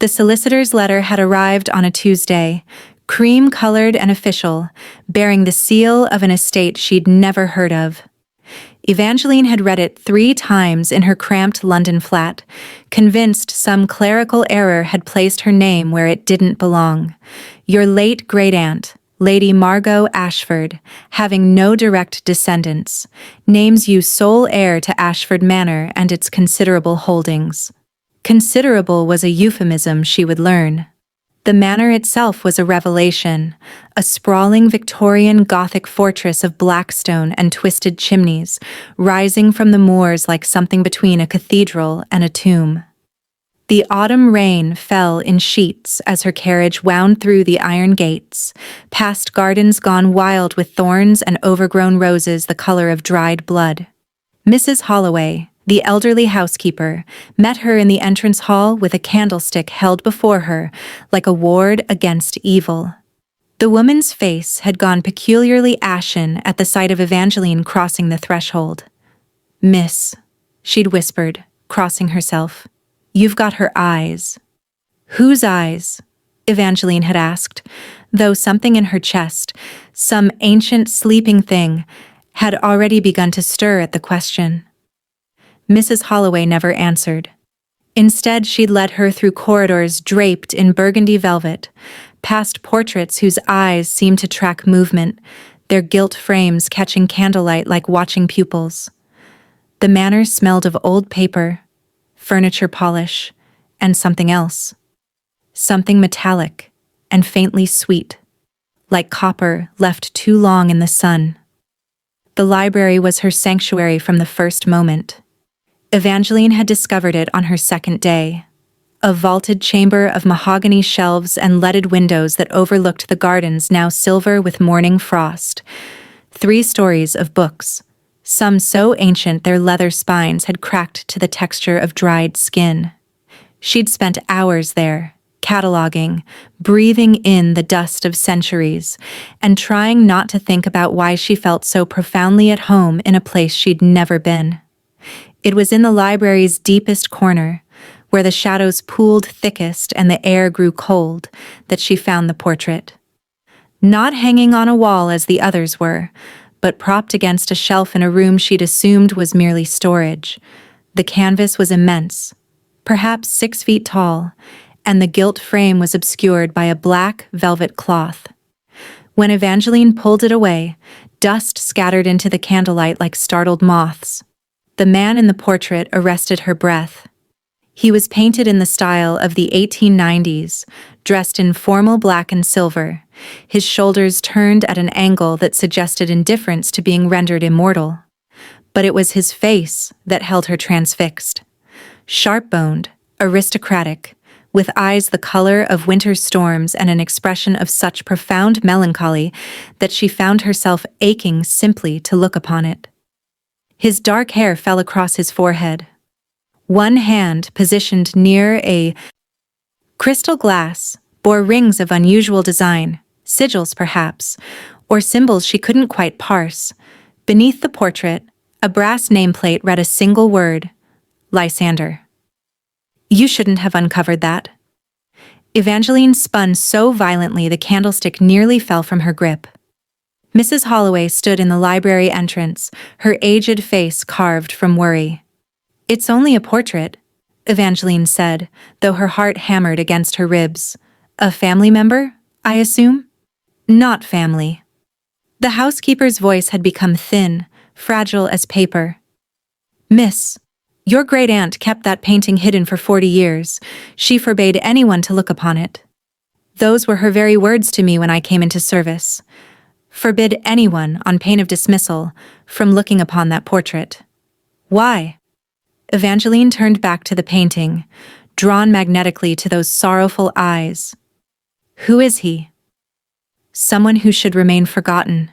The solicitor's letter had arrived on a Tuesday, cream-colored and official, bearing the seal of an estate she'd never heard of. Evangeline had read it 3 times in her cramped London flat, convinced some clerical error had placed her name where it didn't belong. Your late great-aunt, Lady Margot Ashford, having no direct descendants, names you sole heir to Ashford Manor and its considerable holdings. Considerable was a euphemism she would learn. The manor itself was a revelation, a sprawling Victorian Gothic fortress of black stone and twisted chimneys, rising from the moors like something between a cathedral and a tomb. The autumn rain fell in sheets as her carriage wound through the iron gates, past gardens gone wild with thorns and overgrown roses the color of dried blood. Mrs. Holloway, the elderly housekeeper, met her in the entrance hall with a candlestick held before her like a ward against evil. The woman's face had gone peculiarly ashen at the sight of Evangeline crossing the threshold. "Miss," she'd whispered, crossing herself, "you've got her eyes." "Whose eyes?" Evangeline had asked, though something in her chest, some ancient sleeping thing, had already begun to stir at the question. Mrs. Holloway never answered. Instead, she'd led her through corridors draped in burgundy velvet, past portraits whose eyes seemed to track movement, their gilt frames catching candlelight like watching pupils. The manor smelled of old paper, furniture polish, and something else. Something metallic and faintly sweet, like copper left too long in the sun. The library was her sanctuary from the first moment. Evangeline had discovered it on her second day. A vaulted chamber of mahogany shelves and leaded windows that overlooked the gardens now silver with morning frost. 3 stories of books, some so ancient their leather spines had cracked to the texture of dried skin. She'd spent hours there, cataloging, breathing in the dust of centuries, and trying not to think about why she felt so profoundly at home in a place she'd never been. It was in the library's deepest corner, where the shadows pooled thickest and the air grew cold, that she found the portrait. Not hanging on a wall as the others were, but propped against a shelf in a room she'd assumed was merely storage. The canvas was immense, perhaps 6 feet tall, and the gilt frame was obscured by a black velvet cloth. When Evangeline pulled it away, dust scattered into the candlelight like startled moths. The man in the portrait arrested her breath. He was painted in the style of the 1890s, dressed in formal black and silver, his shoulders turned at an angle that suggested indifference to being rendered immortal. But it was his face that held her transfixed. Sharp-boned, aristocratic, with eyes the color of winter storms and an expression of such profound melancholy that she found herself aching simply to look upon it. His dark hair fell across his forehead. One hand, positioned near a crystal glass, bore rings of unusual design, sigils perhaps, or symbols she couldn't quite parse. Beneath the portrait, a brass nameplate read a single word: Lysander. "You shouldn't have uncovered that." Evangeline spun so violently the candlestick nearly fell from her grip. Mrs. Holloway stood in the library entrance, her aged face carved from worry. "It's only a portrait," Evangeline said, though her heart hammered against her ribs. "A family member, I assume?" "Not family." The housekeeper's voice had become thin, fragile as paper. "Miss, your great-aunt kept that painting hidden for 40 years. She forbade anyone to look upon it. Those were her very words to me when I came into service. Forbid anyone, on pain of dismissal, from looking upon that portrait." "Why?" Evangeline turned back to the painting, drawn magnetically to those sorrowful eyes. "Who is he?" "Someone who should remain forgotten,"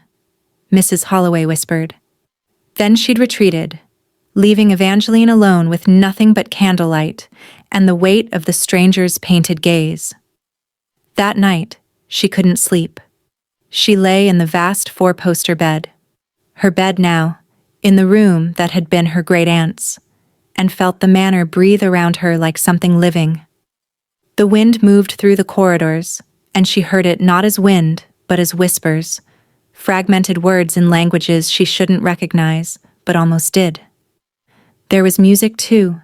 Mrs. Holloway whispered. Then she'd retreated, leaving Evangeline alone with nothing but candlelight and the weight of the stranger's painted gaze. That night, she couldn't sleep. She lay in the vast 4-poster bed, her bed now, in the room that had been her great-aunt's, and felt the manor breathe around her like something living. The wind moved through the corridors, and she heard it not as wind, but as whispers, fragmented words in languages she shouldn't recognize, but almost did. There was music too,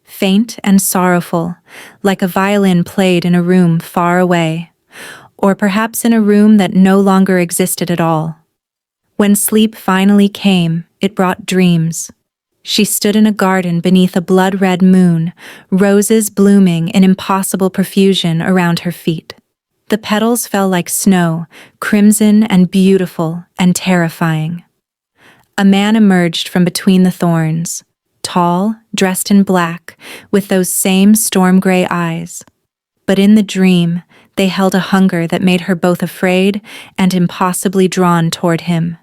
faint and sorrowful, like a violin played in a room far away, or perhaps in a room that no longer existed at all. When sleep finally came, it brought dreams. She stood in a garden beneath a blood-red moon, roses blooming in impossible profusion around her feet. The petals fell like snow, crimson and beautiful and terrifying. A man emerged from between the thorns, tall, dressed in black, with those same storm-gray eyes. But in the dream, they held a hunger that made her both afraid and impossibly drawn toward him.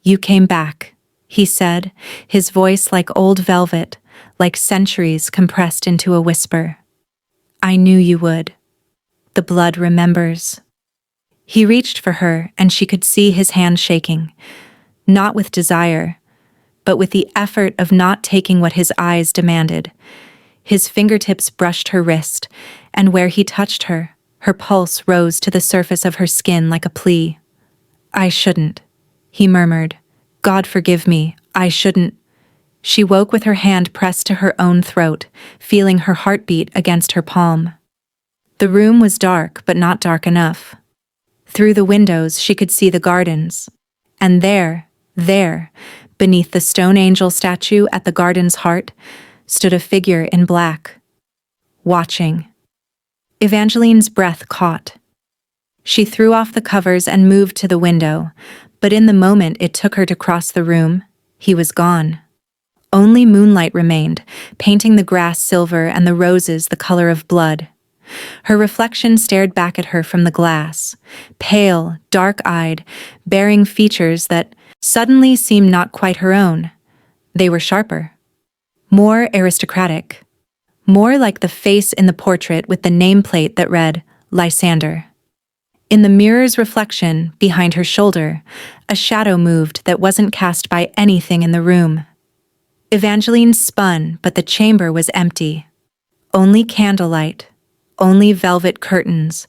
"You came back," he said, his voice like old velvet, like centuries compressed into a whisper. "I knew you would. The blood remembers." He reached for her, and she could see his hand shaking, not with desire, but with the effort of not taking what his eyes demanded. His fingertips brushed her wrist, and where he touched her, her pulse rose to the surface of her skin like a plea. "I shouldn't," he murmured. "God forgive me, I shouldn't." She woke with her hand pressed to her own throat, feeling her heartbeat against her palm. The room was dark, but not dark enough. Through the windows she could see the gardens, and there, beneath the stone angel statue at the garden's heart, stood a figure in black, watching. Evangeline's breath caught. She threw off the covers and moved to the window, but in the moment it took her to cross the room, he was gone. Only moonlight remained, painting the grass silver and the roses the color of blood. Her reflection stared back at her from the glass, pale, dark-eyed, bearing features that suddenly seemed not quite her own. They were sharper, more aristocratic, more like the face in the portrait with the nameplate that read, Lysander. In the mirror's reflection, behind her shoulder, a shadow moved that wasn't cast by anything in the room. Evangeline spun, but the chamber was empty. Only candlelight, only velvet curtains,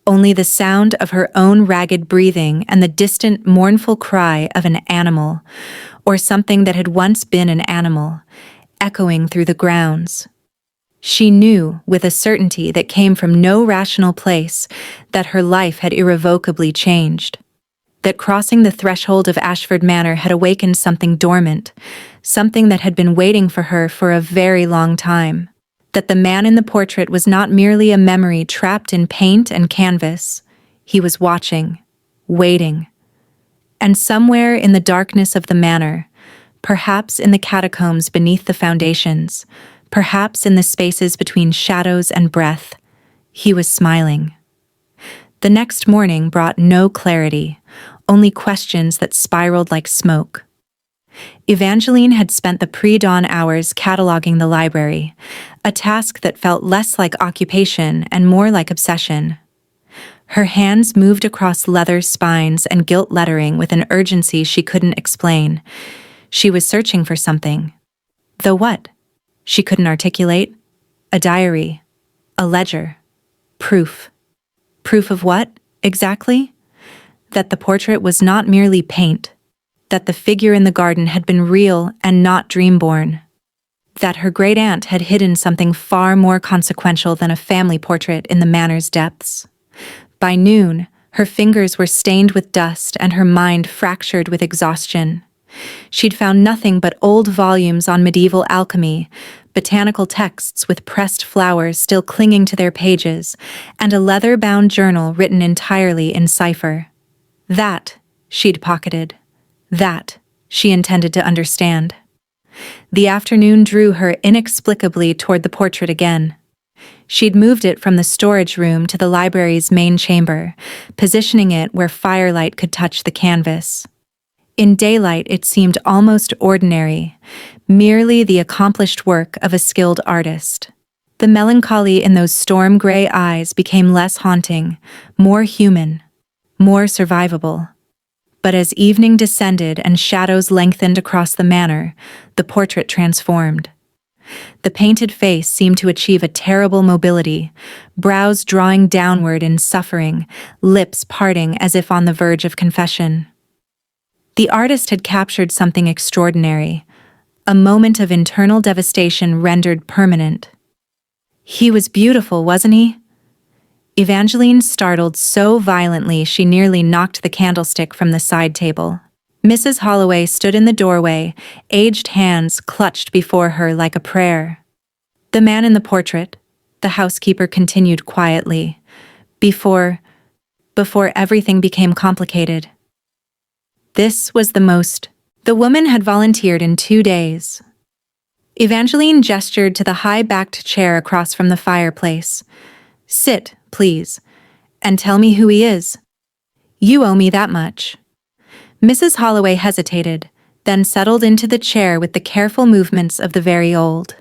only the sound of her own ragged breathing and the distant, mournful cry of an animal, or something that had once been an animal, echoing through the grounds. She knew, with a certainty that came from no rational place, that her life had irrevocably changed. That crossing the threshold of Ashford Manor had awakened something dormant, something that had been waiting for her for a very long time. That the man in the portrait was not merely a memory trapped in paint and canvas. He was watching, waiting. And somewhere in the darkness of the manor, perhaps in the catacombs beneath the foundations, perhaps in the spaces between shadows and breath, he was smiling. The next morning brought no clarity, only questions that spiraled like smoke. Evangeline had spent the pre-dawn hours cataloging the library, a task that felt less like occupation and more like obsession. Her hands moved across leather spines and gilt lettering with an urgency she couldn't explain. She was searching for something. Though what? She couldn't articulate. A diary. A ledger. Proof. Proof of what, exactly? That the portrait was not merely paint. That the figure in the garden had been real and not dream-born. That her great-aunt had hidden something far more consequential than a family portrait in the manor's depths. By noon, her fingers were stained with dust and her mind fractured with exhaustion. She'd found nothing but old volumes on medieval alchemy, botanical texts with pressed flowers still clinging to their pages, and a leather-bound journal written entirely in cipher. That, she'd pocketed. That, she intended to understand. The afternoon drew her inexplicably toward the portrait again. She'd moved it from the storage room to the library's main chamber, positioning it where firelight could touch the canvas. In daylight it seemed almost ordinary, merely the accomplished work of a skilled artist. The melancholy in those storm-gray eyes became less haunting, more human, more survivable. But as evening descended and shadows lengthened across the manor, the portrait transformed. The painted face seemed to achieve a terrible mobility, brows drawing downward in suffering, lips parting as if on the verge of confession. The artist had captured something extraordinary, a moment of internal devastation rendered permanent. He was beautiful, wasn't he? Evangeline startled so violently she nearly knocked the candlestick from the side table. Mrs. Holloway stood in the doorway, aged hands clutched before her like a prayer. The man in the portrait, the housekeeper continued quietly, before everything became complicated. This was the woman had volunteered in 2 days. Evangeline gestured to the high-backed chair across from the fireplace. Sit, please, and tell me who he is. You owe me that much. Mrs. Holloway hesitated, then settled into the chair with the careful movements of the very old.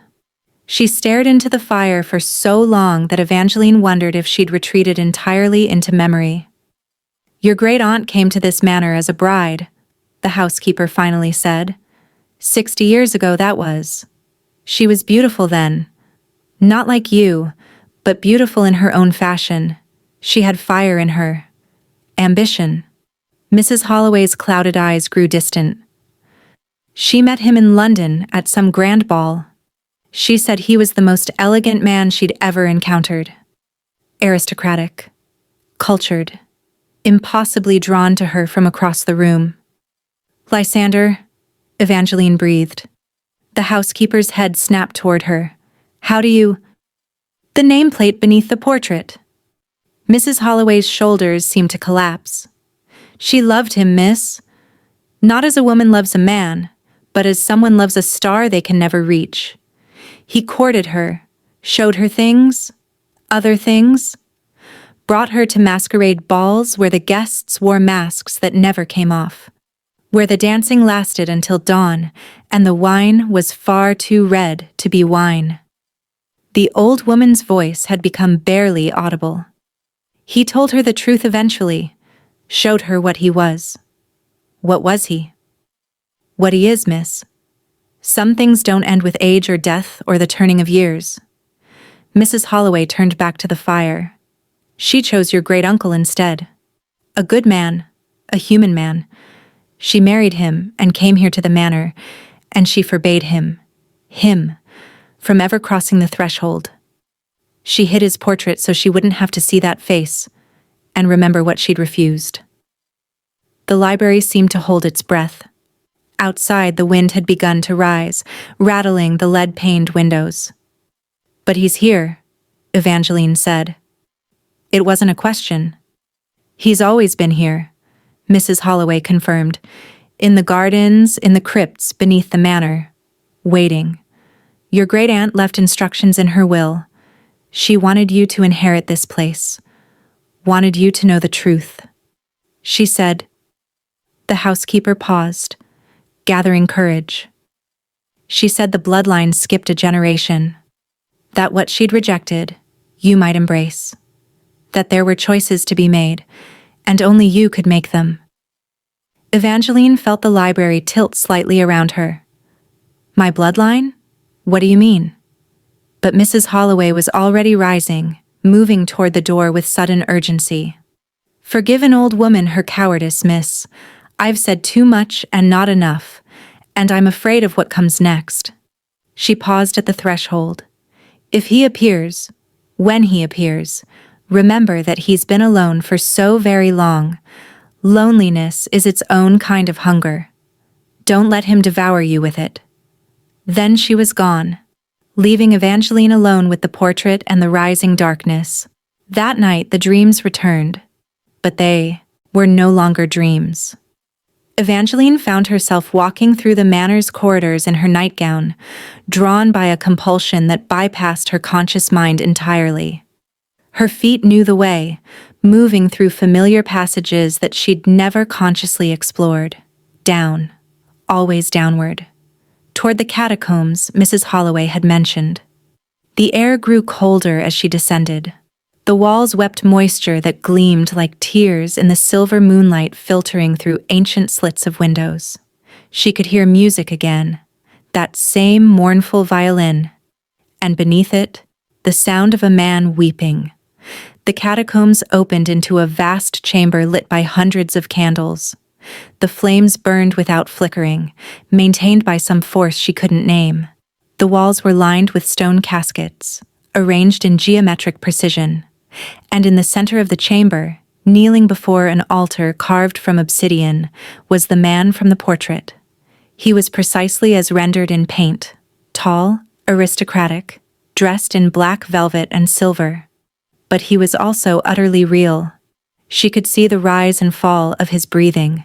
She stared into the fire for so long that Evangeline wondered if she'd retreated entirely into memory. Your great-aunt came to this manor as a bride, the housekeeper finally said. 60 years ago, that was. She was beautiful then. Not like you, but beautiful in her own fashion. She had fire in her. Ambition. Mrs. Holloway's clouded eyes grew distant. She met him in London at some grand ball. She said he was the most elegant man she'd ever encountered. Aristocratic. Cultured. Impossibly drawn to her from across the room. Lysander, Evangeline breathed. The housekeeper's head snapped toward her. How do you... The nameplate beneath the portrait. Mrs. Holloway's shoulders seemed to collapse. She loved him, miss. Not as a woman loves a man, but as someone loves a star they can never reach. He courted her, showed her things, other things, brought her to masquerade balls where the guests wore masks that never came off, where the dancing lasted until dawn and the wine was far too red to be wine. The old woman's voice had become barely audible. He told her the truth eventually, showed her what he was. What was he? What he is, miss. Some things don't end with age or death or the turning of years. Mrs. Holloway turned back to the fire. She chose your great-uncle instead. A good man, a human man. She married him and came here to the manor, and she forbade him, from ever crossing the threshold. She hid his portrait so she wouldn't have to see that face and remember what she'd refused. The library seemed to hold its breath. Outside, the wind had begun to rise, rattling the lead-paned windows. But he's here, Evangeline said. It wasn't a question. He's always been here, Mrs. Holloway confirmed, in the gardens, in the crypts beneath the manor, waiting. Your great-aunt left instructions in her will. She wanted you to inherit this place, wanted you to know the truth. She said. The housekeeper paused, gathering courage. She said the bloodline skipped a generation, that what she'd rejected, you might embrace, that there were choices to be made, and only you could make them. Evangeline felt the library tilt slightly around her. My bloodline? What do you mean? But Mrs. Holloway was already rising, moving toward the door with sudden urgency. Forgive an old woman her cowardice, miss. I've said too much and not enough, and I'm afraid of what comes next. She paused at the threshold. If he appears, when he appears, remember that he's been alone for so very long. Loneliness is its own kind of hunger. Don't let him devour you with it. Then she was gone, leaving Evangeline alone with the portrait and the rising darkness. That night the dreams returned, but they were no longer dreams. Evangeline found herself walking through the manor's corridors in her nightgown, drawn by a compulsion that bypassed her conscious mind entirely. Her feet knew the way, moving through familiar passages that she'd never consciously explored. Down, always downward. Toward the catacombs Mrs. Holloway had mentioned. The air grew colder as she descended. The walls wept moisture that gleamed like tears in the silver moonlight filtering through ancient slits of windows. She could hear music again, that same mournful violin, and beneath it, the sound of a man weeping. The catacombs opened into a vast chamber lit by hundreds of candles. The flames burned without flickering, maintained by some force she couldn't name. The walls were lined with stone caskets, arranged in geometric precision. And in the center of the chamber, kneeling before an altar carved from obsidian, was the man from the portrait. He was precisely as rendered in paint, tall, aristocratic, dressed in black velvet and silver. But he was also utterly real. She could see the rise and fall of his breathing,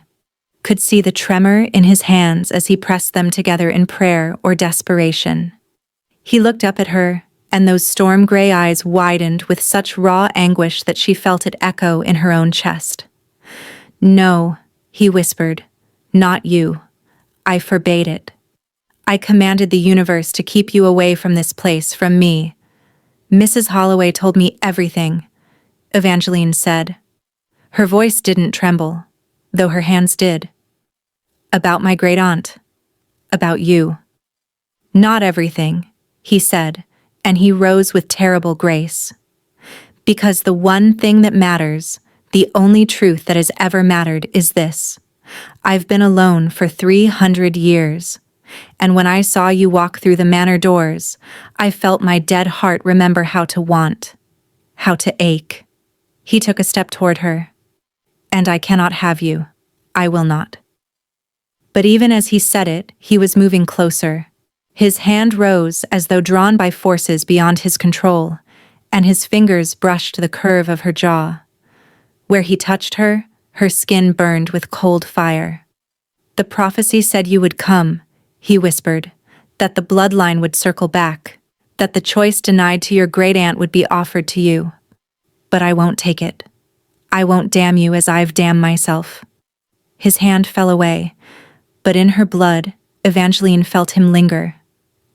could see the tremor in his hands as he pressed them together in prayer or desperation. He looked up at her, and those storm-gray eyes widened with such raw anguish that she felt it echo in her own chest. "No," he whispered, "not you. I forbade it. I commanded the universe to keep you away from this place, from me. Mrs. Holloway told me everything," Evangeline said. Her voice didn't tremble, though her hands did. "About my great-aunt. About you." "Not everything," he said, and he rose with terrible grace. "Because the one thing that matters, the only truth that has ever mattered, is this. I've been alone for 300 years, and when I saw you walk through the manor doors, I felt my dead heart remember how to want, how to ache." He took a step toward her. "And I cannot have you. I will not." But even as he said it, he was moving closer. His hand rose as though drawn by forces beyond his control, and his fingers brushed the curve of her jaw. Where he touched her, her skin burned with cold fire. "The prophecy said you would come," he whispered, "that the bloodline would circle back, that the choice denied to your great-aunt would be offered to you. But I won't take it. I won't damn you as I've damned myself." His hand fell away, but in her blood, Evangeline felt him linger.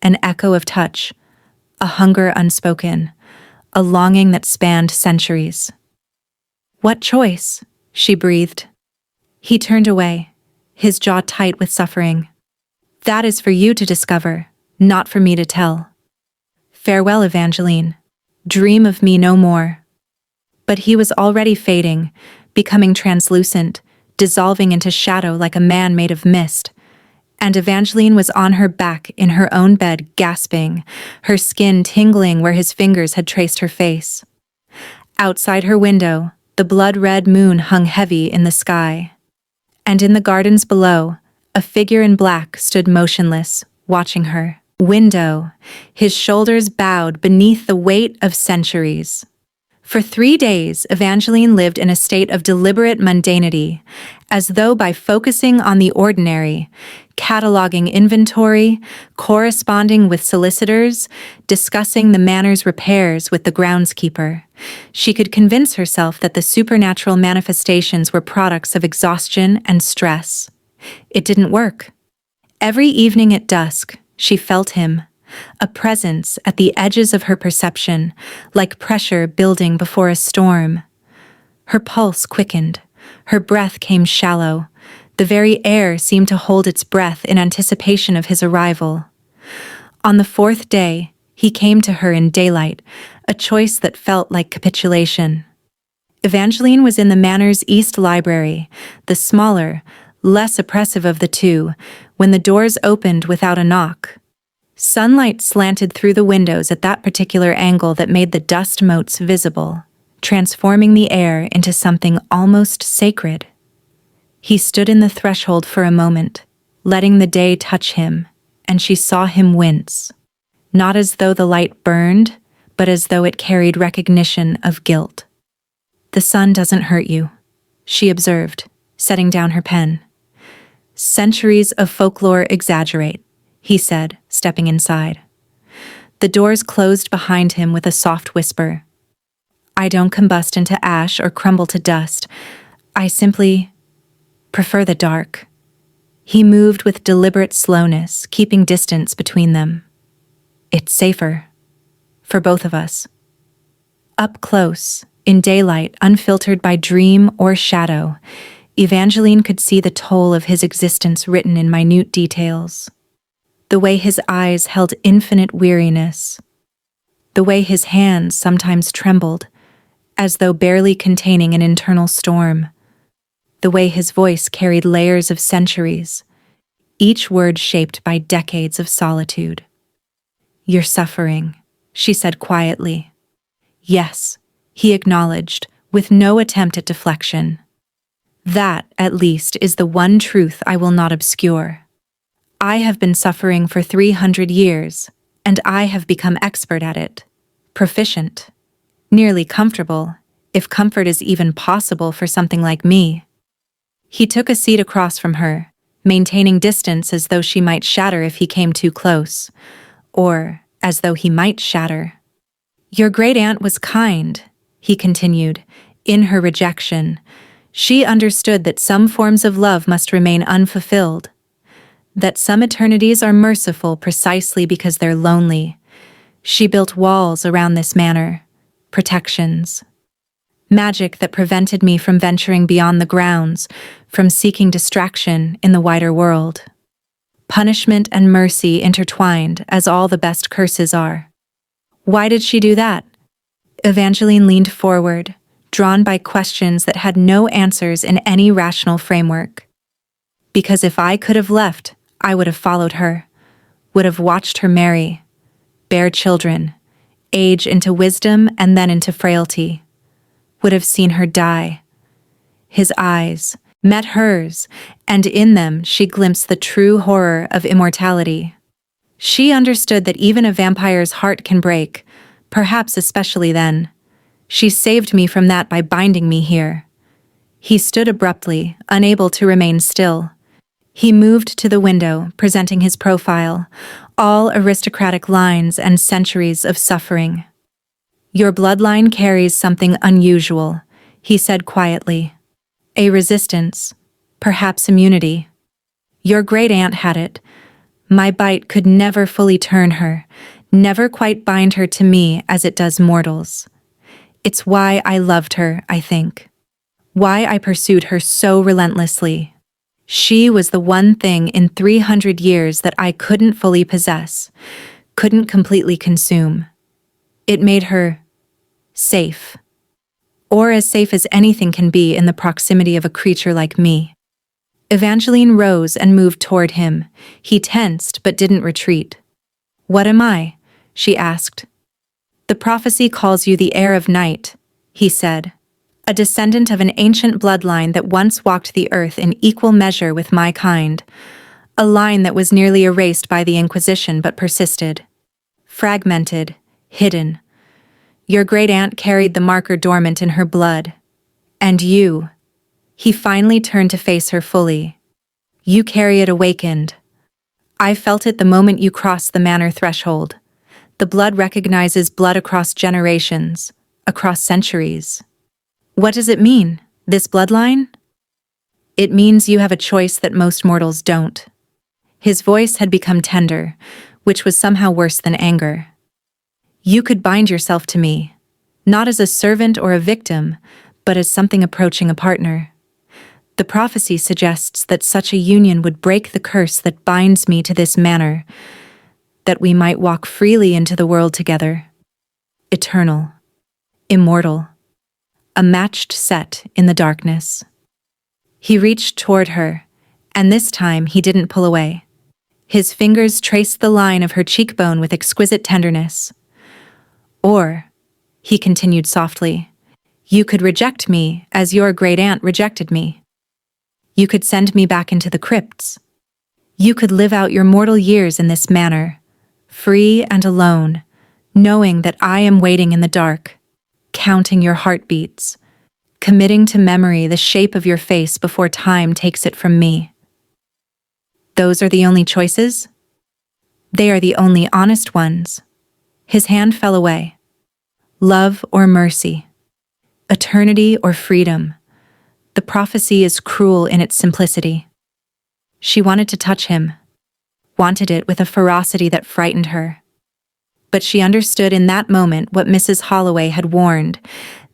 An echo of touch, a hunger unspoken, a longing that spanned centuries. "What choice?" she breathed. He turned away, his jaw tight with suffering. "That is for you to discover, not for me to tell. Farewell, Evangeline. Dream of me no more." But he was already fading, becoming translucent, dissolving into shadow like a man made of mist. And Evangeline was on her back in her own bed, gasping, her skin tingling where his fingers had traced her face. Outside her window, the blood-red moon hung heavy in the sky. And in the gardens below, a figure in black stood motionless, watching her. Window, his shoulders bowed beneath the weight of centuries. For 3 days, Evangeline lived in a state of deliberate mundanity, as though by focusing on the ordinary, cataloging inventory, corresponding with solicitors, discussing the manor's repairs with the groundskeeper, she could convince herself that the supernatural manifestations were products of exhaustion and stress. It didn't work. Every evening at dusk, she felt him, a presence at the edges of her perception, like pressure building before a storm. Her pulse quickened, her breath came shallow, the very air seemed to hold its breath in anticipation of his arrival. On the 4th day, he came to her in daylight, a choice that felt like capitulation. Evangeline was in the manor's East Library, the smaller, less oppressive of the two, when the doors opened without a knock. Sunlight slanted through the windows at that particular angle that made the dust motes visible, transforming the air into something almost sacred. He stood in the threshold for a moment, letting the day touch him, and she saw him wince, not as though the light burned, but as though it carried recognition of guilt. "The sun doesn't hurt you," she observed, setting down her pen. "Centuries of folklore exaggerate," he said, stepping inside. The doors closed behind him with a soft whisper. "I don't combust into ash or crumble to dust. I simply prefer the dark." He moved with deliberate slowness, keeping distance between them. "It's safer. For both of us." Up close, in daylight unfiltered by dream or shadow, Evangeline could see the toll of his existence written in minute details. The way his eyes held infinite weariness, the way his hands sometimes trembled, as though barely containing an internal storm, the way his voice carried layers of centuries, each word shaped by decades of solitude. "You're suffering," she said quietly. "Yes," he acknowledged, with no attempt at deflection. "That, at least, is the one truth I will not obscure. I have been suffering for 300 years, and I have become expert at it, proficient, nearly comfortable, if comfort is even possible for something like me." He took a seat across from her, maintaining distance as though she might shatter if he came too close, or as though he might shatter. "Your great-aunt was kind," he continued, in her rejection. She understood that some forms of love must remain unfulfilled, that some eternities are merciful precisely because they're lonely. She built walls around this manor, protections. Magic that prevented me from venturing beyond the grounds, from seeking distraction in the wider world. Punishment and mercy intertwined, as all the best curses are. Why did she do that? Evangeline leaned forward, drawn by questions that had no answers in any rational framework. Because if I could have left, I would have followed her, would have watched her marry, bear children, age into wisdom and then into frailty, would have seen her die. His eyes met hers, and in them she glimpsed the true horror of immortality. She understood that even a vampire's heart can break, perhaps especially then. She saved me from that by binding me here. He stood abruptly, unable to remain still. He moved to the window, presenting his profile, all aristocratic lines and centuries of suffering. "Your bloodline carries something unusual," he said quietly. "A resistance, perhaps immunity. Your great-aunt had it. My bite could never fully turn her, never quite bind her to me as it does mortals. It's why I loved her, I think. Why I pursued her so relentlessly. She was the one thing in 300 years that I couldn't fully possess, couldn't completely consume. It made her safe. Or as safe as anything can be in the proximity of a creature like me." Evangeline rose and moved toward him. He tensed but didn't retreat. "What am I?" she asked. "The prophecy calls you the heir of night," he said. "A descendant of an ancient bloodline that once walked the earth in equal measure with my kind. A line that was nearly erased by the Inquisition but persisted. Fragmented, hidden. Your great-aunt carried the marker dormant in her blood. And you." He finally turned to face her fully. "You carry it awakened. I felt it the moment you crossed the manor threshold. The blood recognizes blood across generations, across centuries. What does it mean, this bloodline? It means you have a choice that most mortals don't." His voice had become tender, which was somehow worse than anger. "You could bind yourself to me, not as a servant or a victim, but as something approaching a partner. The prophecy suggests that such a union would break the curse that binds me to this manor, that we might walk freely into the world together. Eternal, immortal, a matched set in the darkness." He reached toward her, and this time he didn't pull away. His fingers traced the line of her cheekbone with exquisite tenderness. "Or," he continued softly, "you could reject me as your great-aunt rejected me. You could send me back into the crypts. You could live out your mortal years in this manner, free and alone, knowing that I am waiting in the dark, counting your heartbeats, committing to memory the shape of your face before time takes it from me. Those are the only choices? They are the only honest ones." His hand fell away. "Love or mercy? Eternity or freedom? The prophecy is cruel in its simplicity." She wanted to touch him, wanted it with a ferocity that frightened her. But she understood in that moment what Mrs. Holloway had warned,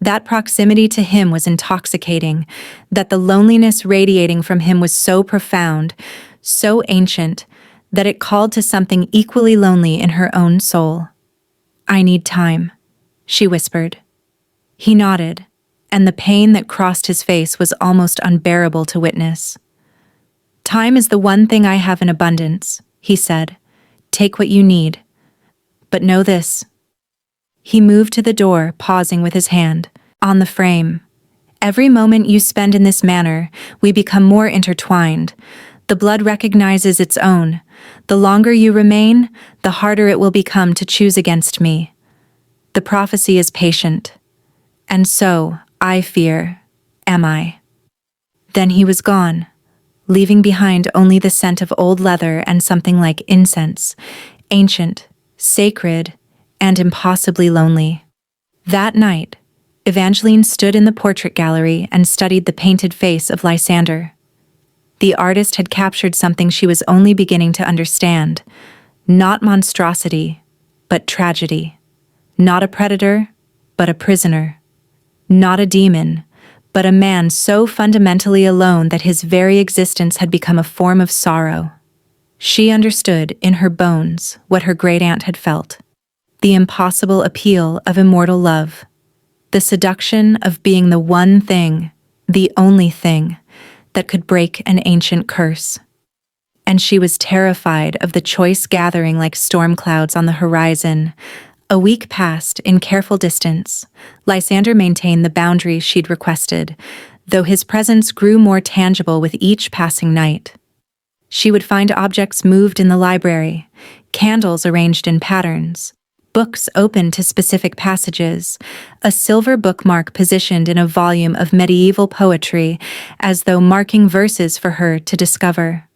that proximity to him was intoxicating, that the loneliness radiating from him was so profound, so ancient, that it called to something equally lonely in her own soul. I need time, she whispered. He nodded, and the pain that crossed his face was almost unbearable to witness. Time is the one thing I have in abundance, he said. Take what you need. But know this. He moved to the door, pausing with his hand on the frame. Every moment you spend in this manner, we become more intertwined. The blood recognizes its own. The longer you remain, the harder it will become to choose against me. The prophecy is patient. And so, I fear, am I. Then he was gone, leaving behind only the scent of old leather and something like incense, ancient, sacred, and impossibly lonely. That night, Evangeline stood in the portrait gallery and studied the painted face of Lysander. The artist had captured something she was only beginning to understand. Not monstrosity, but tragedy. Not a predator, but a prisoner. Not a demon, but a man so fundamentally alone that his very existence had become a form of sorrow. She understood in her bones what her great-aunt had felt. The impossible appeal of immortal love. The seduction of being the one thing, the only thing, that could break an ancient curse. And she was terrified of the choice gathering like storm clouds on the horizon. A week passed in careful distance. Lysander maintained the boundaries she'd requested, though his presence grew more tangible with each passing night. She would find objects moved in the library, candles arranged in patterns, books open to specific passages, a silver bookmark positioned in a volume of medieval poetry, as though marking verses for her to discover.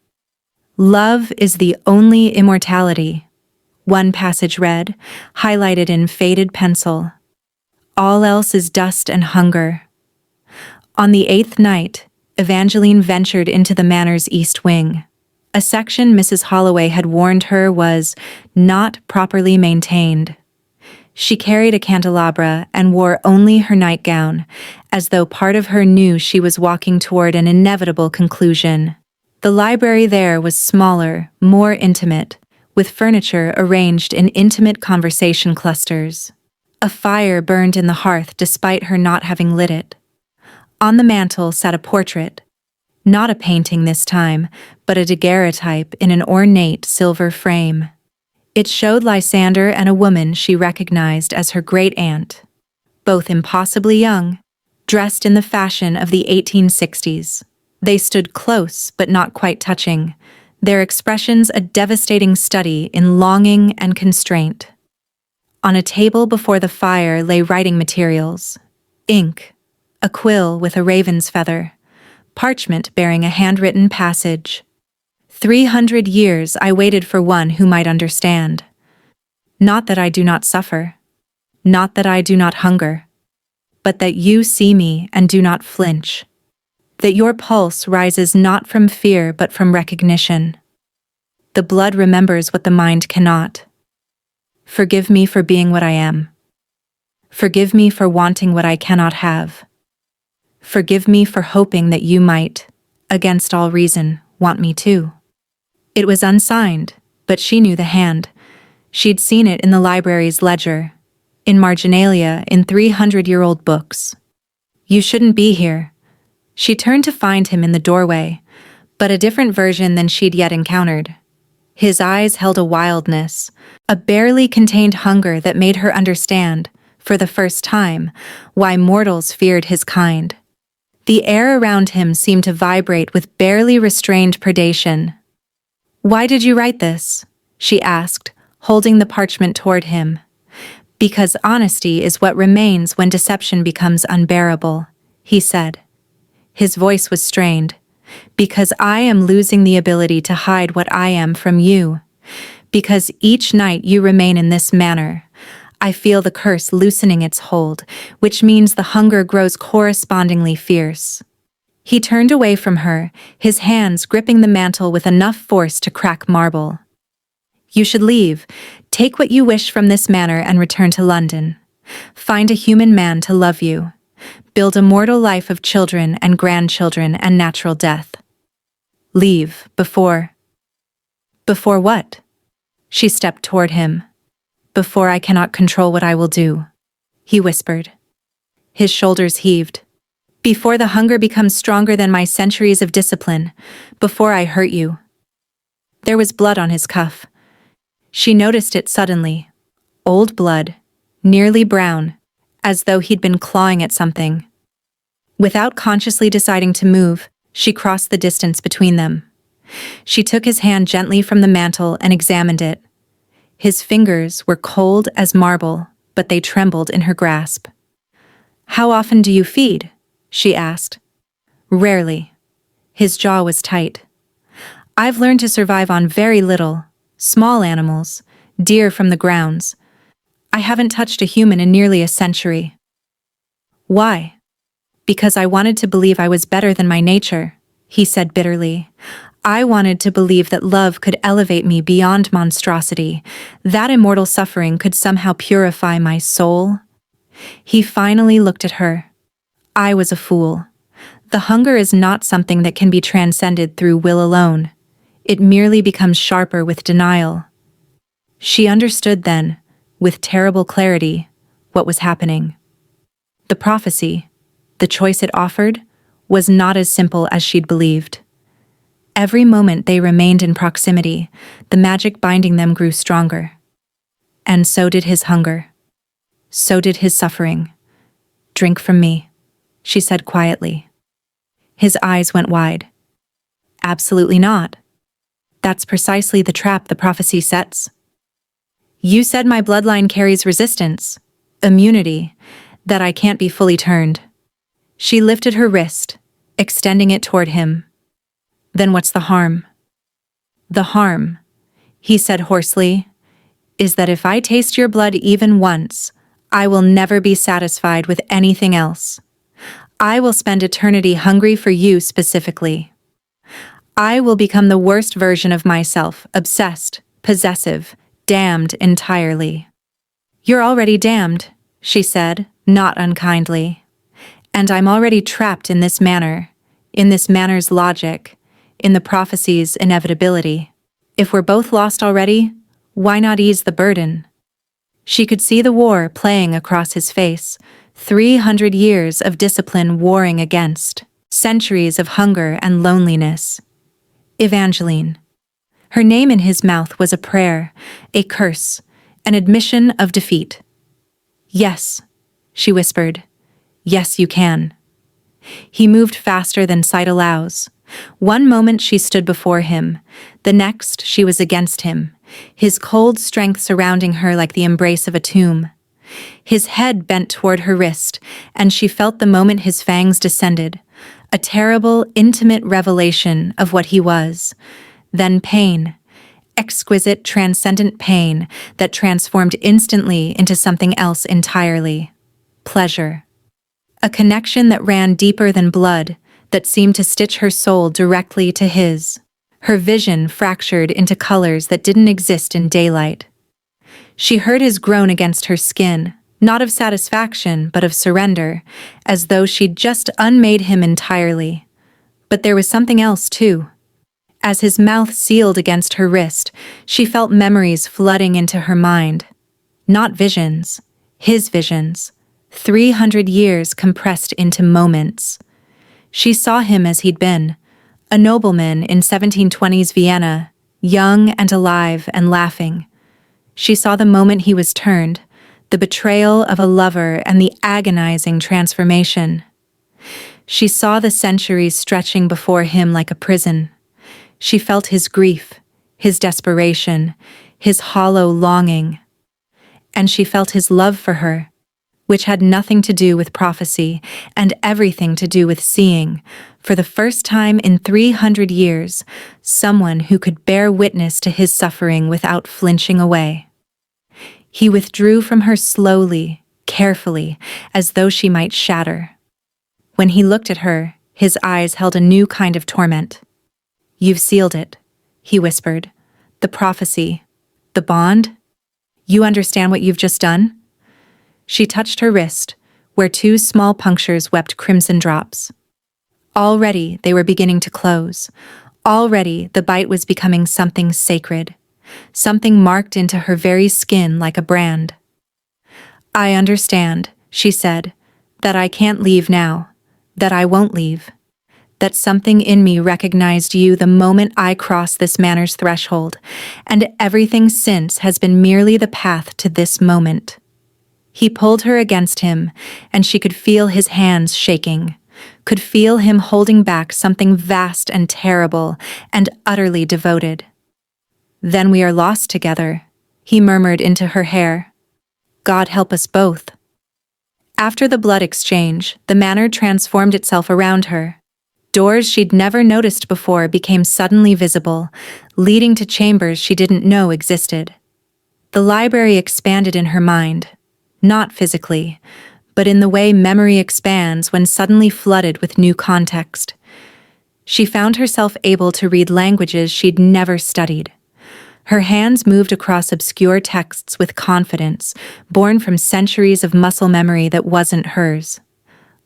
Love is the only immortality, one passage read, highlighted in faded pencil. All else is dust and hunger. On the 8th night, Evangeline ventured into the manor's east wing. A section Mrs. Holloway had warned her was not properly maintained. She carried a candelabra and wore only her nightgown, as though part of her knew she was walking toward an inevitable conclusion. The library there was smaller, more intimate, with furniture arranged in intimate conversation clusters. A fire burned in the hearth despite her not having lit it. On the mantel sat a portrait. Not a painting this time, but a daguerreotype in an ornate silver frame. It showed Lysander and a woman she recognized as her great-aunt, both impossibly young, dressed in the fashion of the 1860s. They stood close but not quite touching, their expressions a devastating study in longing and constraint. On a table before the fire lay writing materials, ink, a quill with a raven's feather, parchment bearing a handwritten passage. 300 years I waited for one who might understand. Not that I do not suffer, not that I do not hunger, but that you see me and do not flinch, that your pulse rises not from fear but from recognition. The blood remembers what the mind cannot. Forgive me for being what I am. Forgive me for wanting what I cannot have. Forgive me for hoping that you might, against all reason, want me too. It was unsigned, but she knew the hand. She'd seen it in the library's ledger, in marginalia in 300-year-old books. You shouldn't be here. She turned to find him in the doorway, but a different version than she'd yet encountered. His eyes held a wildness, a barely contained hunger that made her understand, for the first time, why mortals feared his kind. The air around him seemed to vibrate with barely restrained predation. "Why did you write this?" she asked, holding the parchment toward him. "Because honesty is what remains when deception becomes unbearable," he said. His voice was strained. "Because I am losing the ability to hide what I am from you. Because each night you remain in this manner, I feel the curse loosening its hold, which means the hunger grows correspondingly fierce." He turned away from her, his hands gripping the mantel with enough force to crack marble. "You should leave. Take what you wish from this manor and return to London. Find a human man to love you. Build a mortal life of children and grandchildren and natural death. Leave before..." "Before what?" She stepped toward him. Before I cannot control what I will do, he whispered. His shoulders heaved. Before the hunger becomes stronger than my centuries of discipline, before I hurt you. There was blood on his cuff. She noticed it suddenly. Old blood, nearly brown, as though he'd been clawing at something. Without consciously deciding to move, she crossed the distance between them. She took his hand gently from the mantle and examined it. His fingers were cold as marble, but they trembled in her grasp. "How often do you feed?" she asked. "Rarely." His jaw was tight. "I've learned to survive on very little, small animals, deer from the grounds. I haven't touched a human in nearly a century." "Why?" "Because I wanted to believe I was better than my nature," he said bitterly. "I wanted to believe that love could elevate me beyond monstrosity, that immortal suffering could somehow purify my soul." He finally looked at her. "I was a fool. The hunger is not something that can be transcended through will alone. It merely becomes sharper with denial." She understood then, with terrible clarity, what was happening. The prophecy, the choice it offered, was not as simple as she'd believed. Every moment they remained in proximity, the magic binding them grew stronger. And so did his hunger. So did his suffering. "Drink from me," she said quietly. His eyes went wide. "Absolutely not. That's precisely the trap the prophecy sets. You said my bloodline carries resistance, immunity, that I can't be fully turned." She lifted her wrist, extending it toward him. "Then what's the harm?" "The harm," he said hoarsely, "is that if I taste your blood even once, I will never be satisfied with anything else. I will spend eternity hungry for you specifically. I will become the worst version of myself, obsessed, possessive, damned entirely." "You're already damned," she said, not unkindly. "And I'm already trapped in this manner's logic, in the prophecy's inevitability. If we're both lost already, why not ease the burden?" She could see the war playing across his face, 300 years of discipline warring against, centuries of hunger and loneliness. Evangeline. Her name in his mouth was a prayer, a curse, an admission of defeat. "Yes," she whispered. "Yes, you can." He moved faster than sight allows. One moment she stood before him, the next she was against him, his cold strength surrounding her like the embrace of a tomb. His head bent toward her wrist, and she felt the moment his fangs descended, a terrible, intimate revelation of what he was. Then pain, exquisite, transcendent pain that transformed instantly into something else entirely. Pleasure. A connection that ran deeper than blood, that seemed to stitch her soul directly to his. Her vision fractured into colors that didn't exist in daylight. She heard his groan against her skin, not of satisfaction but of surrender, as though she'd just unmade him entirely. But there was something else too. As his mouth sealed against her wrist, she felt memories flooding into her mind. Not visions, his visions. 300 years compressed into moments. She saw him as he'd been, a nobleman in 1720s Vienna, young and alive and laughing. She saw the moment he was turned, the betrayal of a lover and the agonizing transformation. She saw the centuries stretching before him like a prison. She felt his grief, his desperation, his hollow longing. And she felt his love for her, which had nothing to do with prophecy and everything to do with seeing, for the first time in 300 years, someone who could bear witness to his suffering without flinching away. He withdrew from her slowly, carefully, as though she might shatter. When he looked at her, his eyes held a new kind of torment. "You've sealed it," he whispered. "The prophecy, the bond. You understand what you've just done?" She touched her wrist, where 2 small punctures wept crimson drops. Already they were beginning to close. Already the bite was becoming something sacred. something marked into her very skin like a brand. "I understand," she said, "that I can't leave now, that I won't leave. That something in me recognized you the moment I crossed this manor's threshold, and everything since has been merely the path to this moment." He pulled her against him, and she could feel his hands shaking, could feel him holding back something vast and terrible and utterly devoted. "Then we are lost together," he murmured into her hair. "God help us both." After the blood exchange, the manor transformed itself around her. Doors she'd never noticed before became suddenly visible, leading to chambers she didn't know existed. The library expanded in her mind, not physically, but in the way memory expands when suddenly flooded with new context. She found herself able to read languages she'd never studied. Her hands moved across obscure texts with confidence, born from centuries of muscle memory that wasn't hers.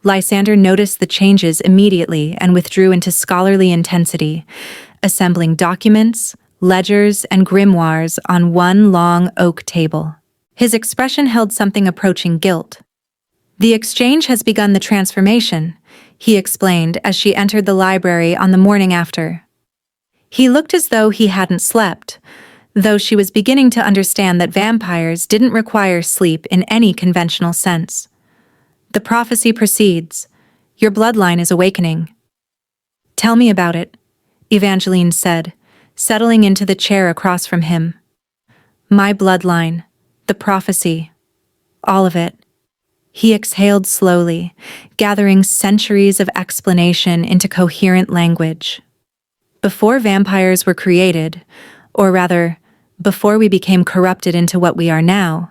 Lysander noticed the changes immediately and withdrew into scholarly intensity, assembling documents, ledgers, and grimoires on one long oak table. His expression held something approaching guilt. "The exchange has begun the transformation," he explained as she entered the library on the morning after. He looked as though he hadn't slept, though she was beginning to understand that vampires didn't require sleep in any conventional sense. "The prophecy proceeds. Your bloodline is awakening." "Tell me about it," Evangeline said, settling into the chair across from him. "My bloodline, the prophecy, all of it." He exhaled slowly, gathering centuries of explanation into coherent language. "Before vampires were created, or rather, before we became corrupted into what we are now,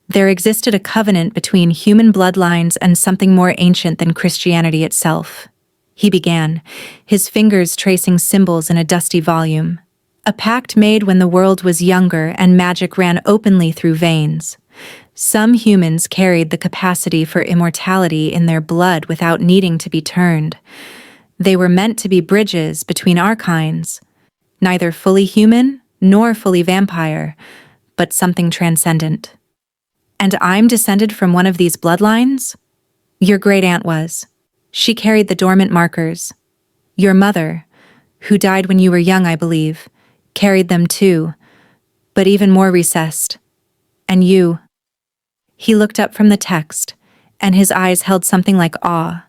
there existed a covenant between human bloodlines and something more ancient than Christianity itself," he began, his fingers tracing symbols in a dusty volume. "A pact made when the world was younger and magic ran openly through veins. Some humans carried the capacity for immortality in their blood without needing to be turned. They were meant to be bridges between our kinds, neither fully human nor fully vampire, but something transcendent. And I'm descended from one of these bloodlines? Your great-aunt was. She carried the dormant markers. Your mother, who died when you were young, I believe, carried them too, but even more recessed. And you." He looked up from the text, and his eyes held something like awe.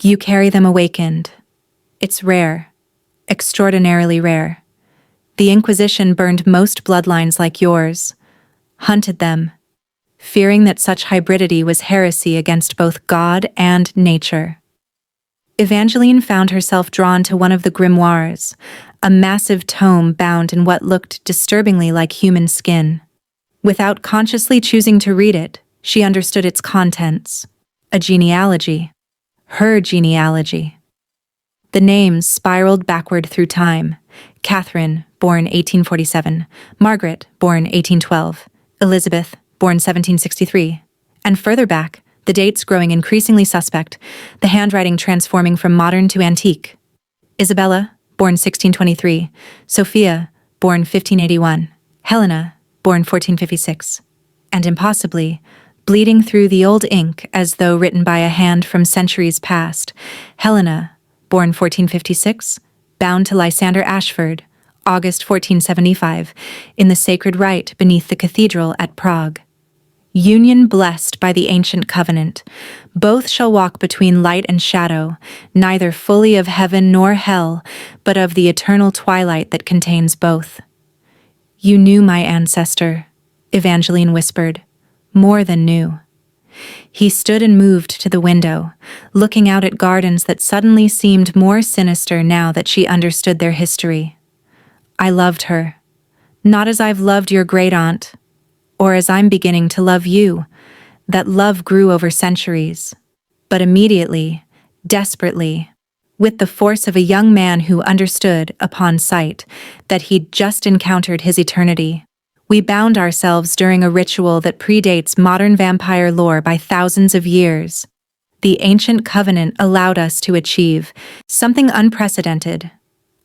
"You carry them awakened. It's rare, extraordinarily rare. The Inquisition burned most bloodlines like yours, hunted them, fearing that such hybridity was heresy against both God and nature." Evangeline found herself drawn to one of the grimoires, a massive tome bound in what looked disturbingly like human skin. Without consciously choosing to read it, she understood its contents. A genealogy. Her genealogy. The names spiraled backward through time. Catherine, born 1847. Margaret, born 1812. Elizabeth, born 1763. And further back, the dates growing increasingly suspect, the handwriting transforming from modern to antique. Isabella, born 1623. Sophia, born 1581. Helena, born 1456. And impossibly, bleeding through the old ink as though written by a hand from centuries past, Helena, born 1456, bound to Lysander Ashford, August 1475, in the sacred rite beneath the cathedral at Prague. Union blessed by the ancient covenant, both shall walk between light and shadow, neither fully of heaven nor hell, but of the eternal twilight that contains both. "You knew my ancestor," Evangeline whispered, "more than knew." He stood and moved to the window, looking out at gardens that suddenly seemed more sinister now that she understood their history. "I loved her, not as I've loved your great-aunt, or as I'm beginning to love you. That love grew over centuries. But immediately, desperately, with the force of a young man who understood, upon sight, that he'd just encountered his eternity. We bound ourselves during a ritual that predates modern vampire lore by thousands of years. The ancient covenant allowed us to achieve something unprecedented,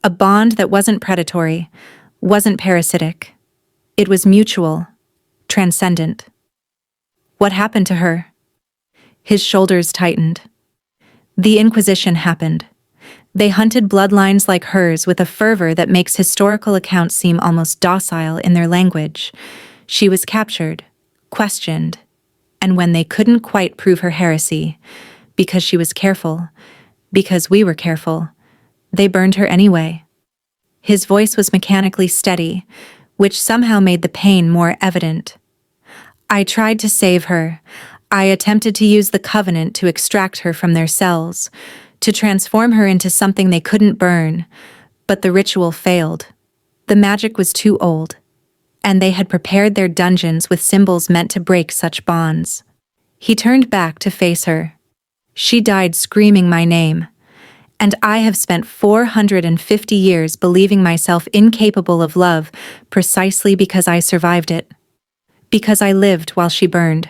a bond that wasn't predatory, wasn't parasitic. It was mutual, transcendent. What happened to her? His shoulders tightened. The Inquisition happened. They hunted bloodlines like hers with a fervor that makes historical accounts seem almost docile in their language. She was captured, questioned, and when they couldn't quite prove her heresy, because she was careful, because we were careful, they burned her anyway. His voice was mechanically steady, which somehow made the pain more evident. I tried to save her. I attempted to use the covenant to extract her from their cells, to transform her into something they couldn't burn, but the ritual failed. The magic was too old, and they had prepared their dungeons with symbols meant to break such bonds. He turned back to face her. She died screaming my name, and I have spent 450 years believing myself incapable of love precisely because I survived it. Because I lived while she burned.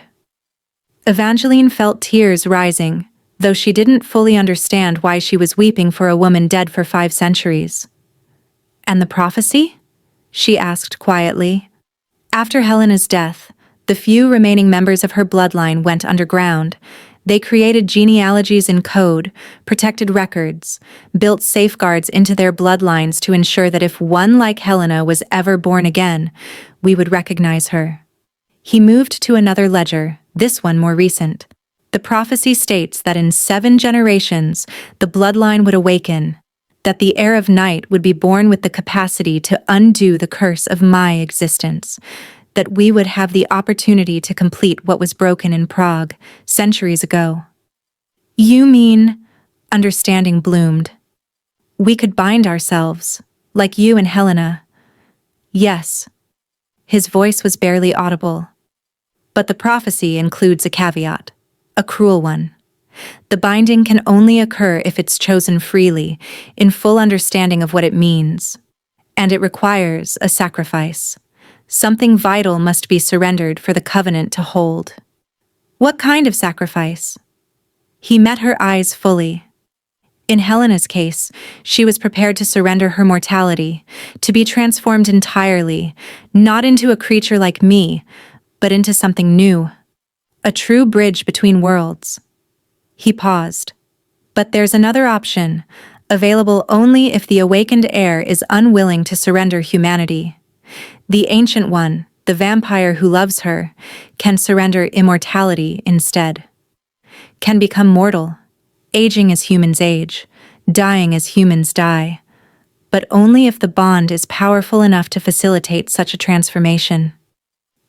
Evangeline felt tears rising, though she didn't fully understand why she was weeping for a woman dead for 5 centuries. And the prophecy? She asked quietly. After Helena's death, the few remaining members of her bloodline went underground. They created genealogies in code, protected records, built safeguards into their bloodlines to ensure that if one like Helena was ever born again, we would recognize her. He moved to another ledger, this one more recent. The prophecy states that in 7 generations, the bloodline would awaken, that the heir of night would be born with the capacity to undo the curse of my existence, that we would have the opportunity to complete what was broken in Prague centuries ago. You mean, understanding bloomed. We could bind ourselves, like you and Helena. Yes. His voice was barely audible. But the prophecy includes a caveat, a cruel one. The binding can only occur if it's chosen freely, in full understanding of what it means. And it requires a sacrifice. Something vital must be surrendered for the covenant to hold. What kind of sacrifice? He met her eyes fully. In Helena's case, she was prepared to surrender her mortality, to be transformed entirely, not into a creature like me, but into something new. A true bridge between worlds. He paused. But there's another option, available only if the awakened heir is unwilling to surrender humanity. The Ancient One, the vampire who loves her, can surrender immortality instead. Can become mortal, aging as humans age, dying as humans die, but only if the bond is powerful enough to facilitate such a transformation.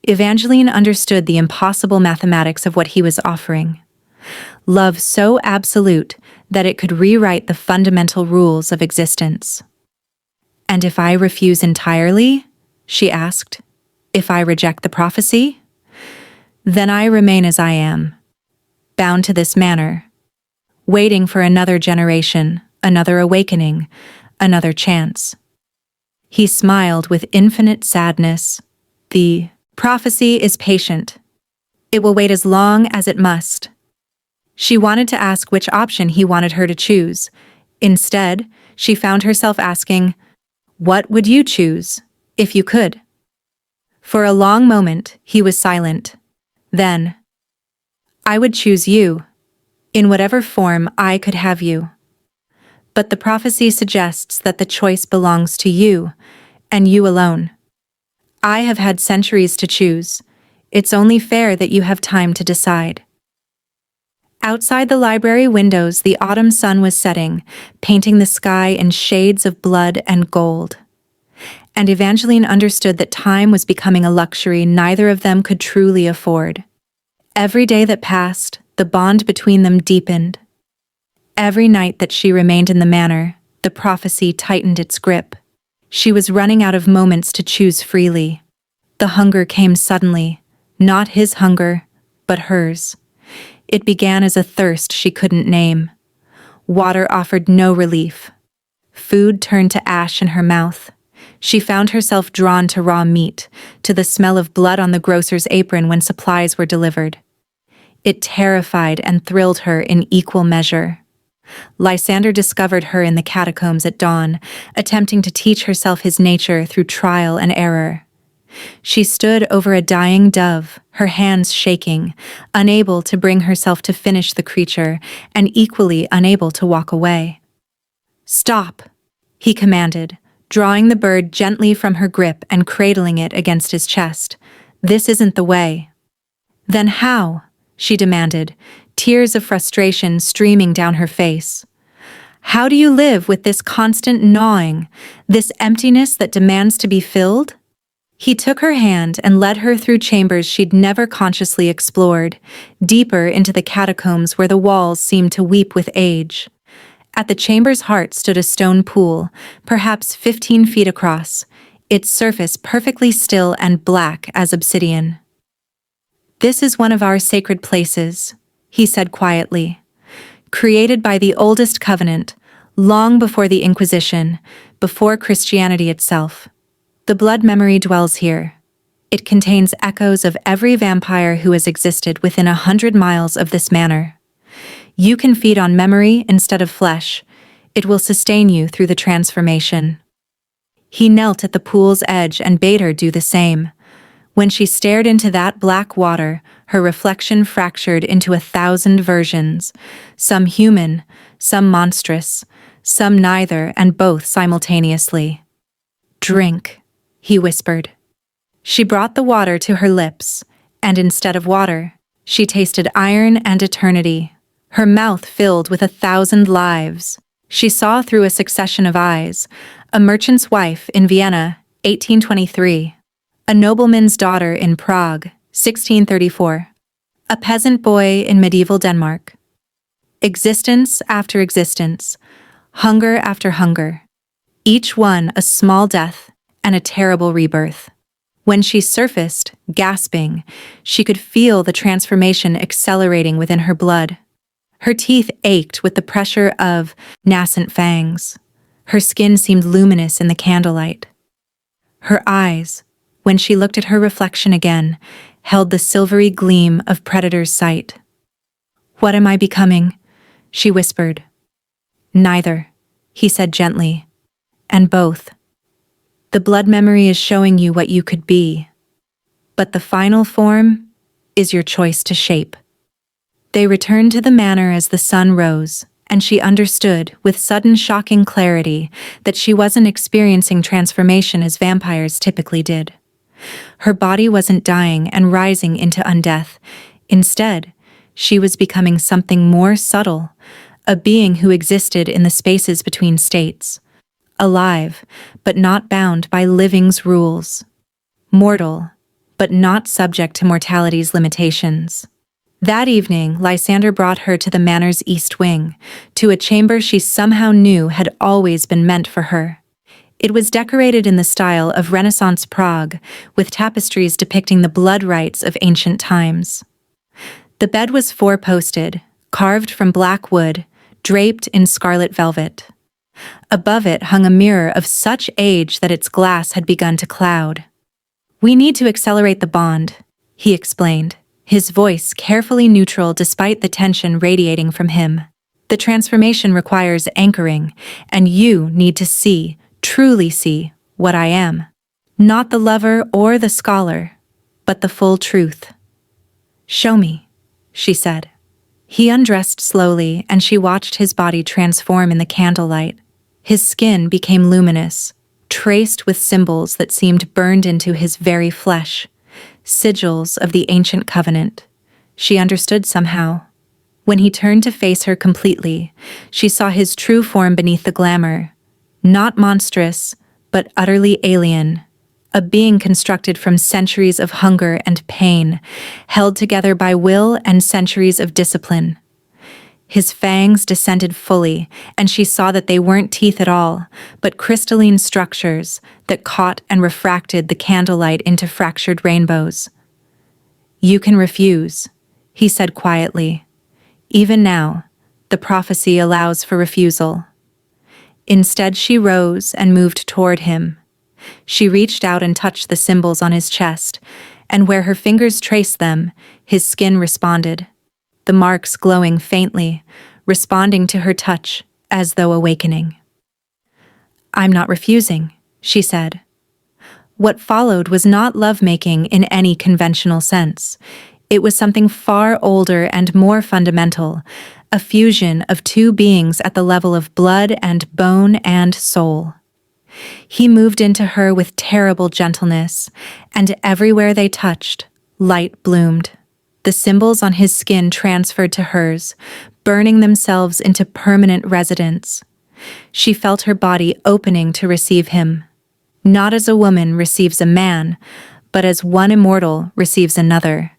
Evangeline understood the impossible mathematics of what he was offering. Love so absolute that it could rewrite the fundamental rules of existence. And if I refuse entirely? She asked. If I reject the prophecy? Then I remain as I am, bound to this manor, waiting for another generation, another awakening, another chance. He smiled with infinite sadness. The prophecy is patient. It will wait as long as it must. She wanted to ask which option he wanted her to choose. Instead, she found herself asking, "What would you choose, if you could?" For a long moment, he was silent. Then, "I would choose you, in whatever form I could have you. But the prophecy suggests that the choice belongs to you, and you alone. I have had centuries to choose. It's only fair that you have time to decide." Outside the library windows, the autumn sun was setting, painting the sky in shades of blood and gold. And Evangeline understood that time was becoming a luxury neither of them could truly afford. Every day that passed, the bond between them deepened. Every night that she remained in the manor, the prophecy tightened its grip. She was running out of moments to choose freely. The hunger came suddenly, not his hunger, but hers. It began as a thirst she couldn't name. Water offered no relief. Food turned to ash in her mouth. She found herself drawn to raw meat, to the smell of blood on the grocer's apron when supplies were delivered. It terrified and thrilled her in equal measure. Lysander discovered her in the catacombs at dawn, attempting to teach herself his nature through trial and error. She stood over a dying dove, her hands shaking, unable to bring herself to finish the creature and equally unable to walk away. "Stop," he commanded, drawing the bird gently from her grip and cradling it against his chest. "This isn't the way." "Then how?" she demanded, tears of frustration streaming down her face. "How do you live with this constant gnawing, this emptiness that demands to be filled?" He took her hand and led her through chambers she'd never consciously explored, deeper into the catacombs where the walls seemed to weep with age. At the chamber's heart stood a stone pool, perhaps 15 feet across, its surface perfectly still and black as obsidian. "This is one of our sacred places," he said quietly. "Created by the oldest covenant, long before the Inquisition, before Christianity itself. The blood memory dwells here. It contains echoes of every vampire who has existed within 100 miles of this manor. You can feed on memory instead of flesh. It will sustain you through the transformation." He knelt at the pool's edge and bade her do the same. When she stared into that black water, her reflection fractured into 1,000 versions, some human, some monstrous, some neither and both simultaneously. "Drink," he whispered. She brought the water to her lips, and instead of water, she tasted iron and eternity. Her mouth filled with 1,000 lives. She saw through a succession of eyes, a merchant's wife in Vienna, 1823, a nobleman's daughter in Prague, 1634, a peasant boy in medieval Denmark. Existence after existence, hunger after hunger, each one a small death and a terrible rebirth. When she surfaced, gasping, she could feel the transformation accelerating within her blood. Her teeth ached with the pressure of nascent fangs. Her skin seemed luminous in the candlelight. Her eyes, when she looked at her reflection again, held the silvery gleam of predator's sight. "What am I becoming?" she whispered. "Neither," he said gently. "And both. The blood memory is showing you what you could be, but the final form is your choice to shape." They returned to the manor as the sun rose, and she understood, with sudden shocking clarity, that she wasn't experiencing transformation as vampires typically did. Her body wasn't dying and rising into undeath. Instead, she was becoming something more subtle, a being who existed in the spaces between states. Alive, but not bound by living's rules. Mortal, but not subject to mortality's limitations. That evening, Lysander brought her to the manor's east wing, to a chamber she somehow knew had always been meant for her. It was decorated in the style of Renaissance Prague, with tapestries depicting the blood rites of ancient times. The bed was four-posted, carved from black wood, draped in scarlet velvet. Above it hung a mirror of such age that its glass had begun to cloud. "We need to accelerate the bond," he explained, his voice carefully neutral despite the tension radiating from him. "The transformation requires anchoring, and you need to see, truly see, what I am. Not the lover or the scholar, but the full truth." "Show me," she said. He undressed slowly, and she watched his body transform in the candlelight. His skin became luminous, traced with symbols that seemed burned into his very flesh, sigils of the ancient covenant. She understood somehow. When he turned to face her completely, she saw his true form beneath the glamour. Not monstrous, but utterly alien. A being constructed from centuries of hunger and pain, held together by will and centuries of discipline. His fangs descended fully, and she saw that they weren't teeth at all, but crystalline structures that caught and refracted the candlelight into fractured rainbows. "You can refuse," he said quietly. "Even now, the prophecy allows for refusal." Instead, she rose and moved toward him. She reached out and touched the symbols on his chest, and where her fingers traced them, his skin responded. The marks glowing faintly, responding to her touch as though awakening. "I'm not refusing," she said. What followed was not lovemaking in any conventional sense. It was something far older and more fundamental, a fusion of two beings at the level of blood and bone and soul. He moved into her with terrible gentleness, and everywhere they touched, light bloomed. The symbols on his skin transferred to hers, burning themselves into permanent residence. She felt her body opening to receive him, not as a woman receives a man, but as one immortal receives another,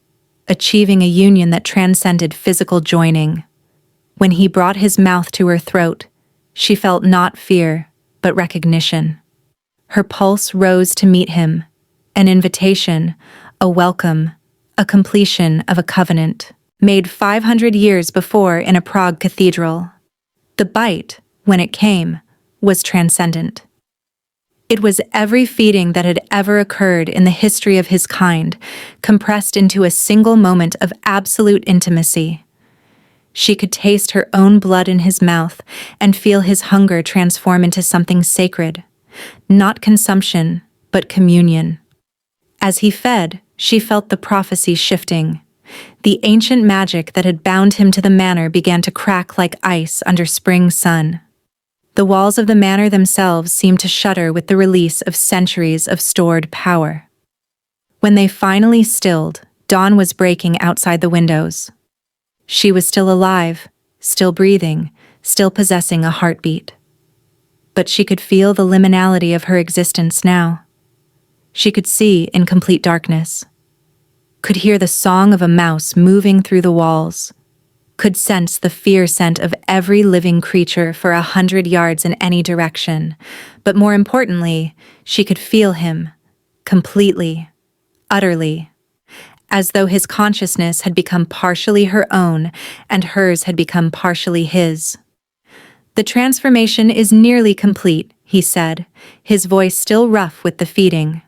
achieving a union that transcended physical joining. When he brought his mouth to her throat, she felt not fear, but recognition. Her pulse rose to meet him, an invitation, a welcome, a completion of a covenant, made 500 years before in a Prague cathedral. The bite, when it came, was transcendent. It was every feeding that had ever occurred in the history of his kind, compressed into a single moment of absolute intimacy. She could taste her own blood in his mouth and feel his hunger transform into something sacred, not consumption, but communion. As he fed, she felt the prophecy shifting. The ancient magic that had bound him to the manor began to crack like ice under spring sun. The walls of the manor themselves seemed to shudder with the release of centuries of stored power. When they finally stilled, dawn was breaking outside the windows. She was still alive, still breathing, still possessing a heartbeat. But she could feel the liminality of her existence now. She could see in complete darkness, could hear the song of a mouse moving through the walls, could sense the fear scent of every living creature for 100 yards in any direction, but more importantly, she could feel him, completely, utterly, as though his consciousness had become partially her own and hers had become partially his. "The transformation is nearly complete," he said, his voice still rough with the feeding.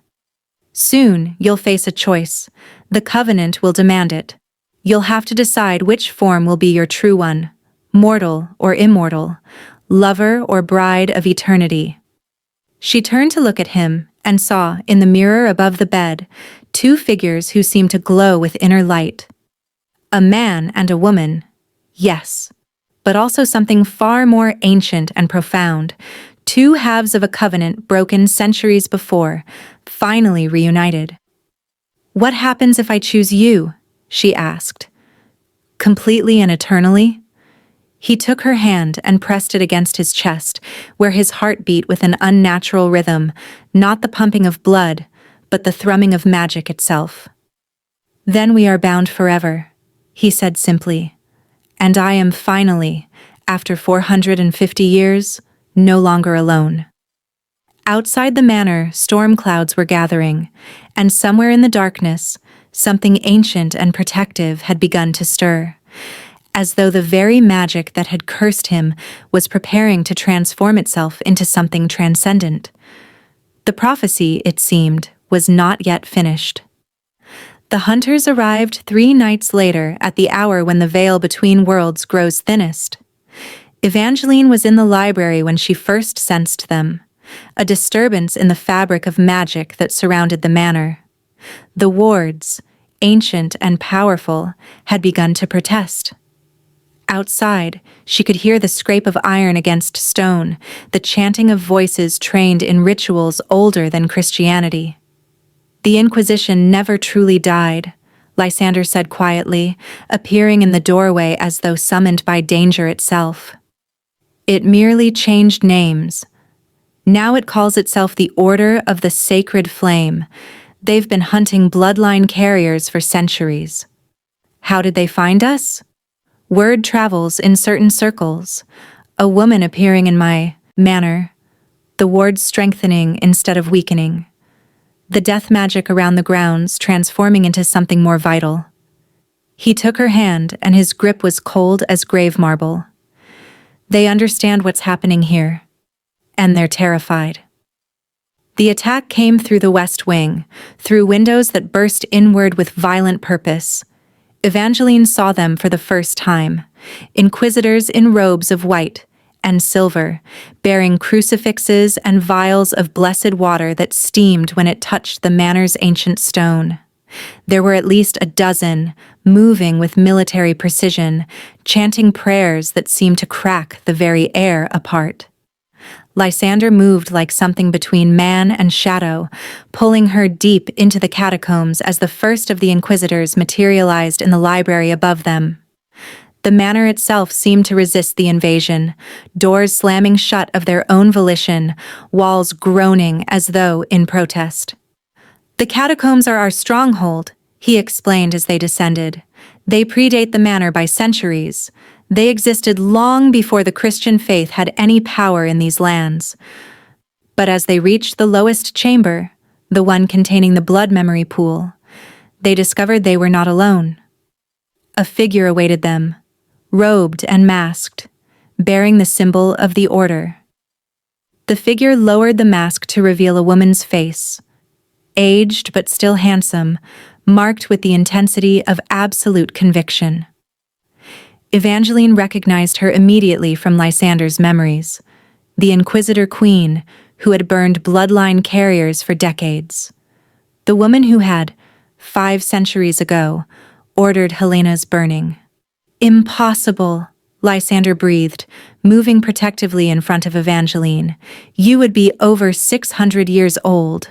"Soon you'll face a choice. The covenant will demand it. You'll have to decide which form will be your true one, mortal or immortal, lover or bride of eternity." She turned to look at him and saw, in the mirror above the bed, two figures who seemed to glow with inner light. A man and a woman, yes, but also something far more ancient and profound, two halves of a covenant broken centuries before, finally reunited. "What happens if I choose you?" she asked. "Completely and eternally?" He took her hand and pressed it against his chest, where his heart beat with an unnatural rhythm, not the pumping of blood, but the thrumming of magic itself. "Then we are bound forever," he said simply, "and I am finally, after 450 years, no longer alone." Outside the manor, storm clouds were gathering, and somewhere in the darkness, something ancient and protective had begun to stir, as though the very magic that had cursed him was preparing to transform itself into something transcendent. The prophecy, it seemed, was not yet finished. The hunters arrived 3 nights later at the hour when the veil between worlds grows thinnest. Evangeline was in the library when she first sensed them, a disturbance in the fabric of magic that surrounded the manor. The wards, ancient and powerful, had begun to protest. Outside, she could hear the scrape of iron against stone, the chanting of voices trained in rituals older than Christianity. "The Inquisition never truly died," Lysander said quietly, appearing in the doorway as though summoned by danger itself. "It merely changed names. Now it calls itself the Order of the Sacred Flame. They've been hunting bloodline carriers for centuries." "How did they find us?" "Word travels in certain circles. A woman appearing in my manor. The wards strengthening instead of weakening. The death magic around the grounds transforming into something more vital." He took her hand, and his grip was cold as grave marble. "They understand what's happening here, and they're terrified." The attack came through the west wing, through windows that burst inward with violent purpose. Evangeline saw them for the first time, inquisitors in robes of white and silver, bearing crucifixes and vials of blessed water that steamed when it touched the manor's ancient stone. There were at least a dozen, moving with military precision, chanting prayers that seemed to crack the very air apart. Lysander moved like something between man and shadow, pulling her deep into the catacombs as the first of the inquisitors materialized in the library above them. The manor itself seemed to resist the invasion, doors slamming shut of their own volition, walls groaning as though in protest. "The catacombs are our stronghold," he explained as they descended. "They predate the manor by centuries. They existed long before the Christian faith had any power in these lands." But as they reached the lowest chamber, the one containing the blood memory pool, they discovered they were not alone. A figure awaited them, robed and masked, bearing the symbol of the order. The figure lowered the mask to reveal a woman's face, aged but still handsome, marked with the intensity of absolute conviction. Evangeline recognized her immediately from Lysander's memories, the Inquisitor Queen who had burned bloodline carriers for decades. The woman who had, 5 centuries ago, ordered Helena's burning. "Impossible," Lysander breathed, moving protectively in front of Evangeline. "You would be over 600 years old."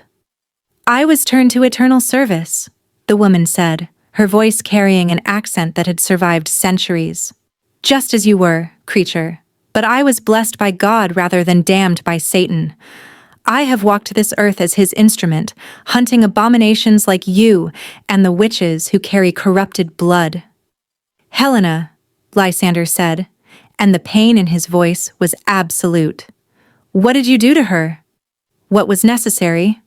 "I was turned to eternal service," the woman said, her voice carrying an accent that had survived centuries. "Just as you were, creature, but I was blessed by God rather than damned by Satan. I have walked this earth as his instrument, hunting abominations like you and the witches who carry corrupted blood." "Helena," Lysander said, and the pain in his voice was absolute. "What did you do to her?" "What was necessary?"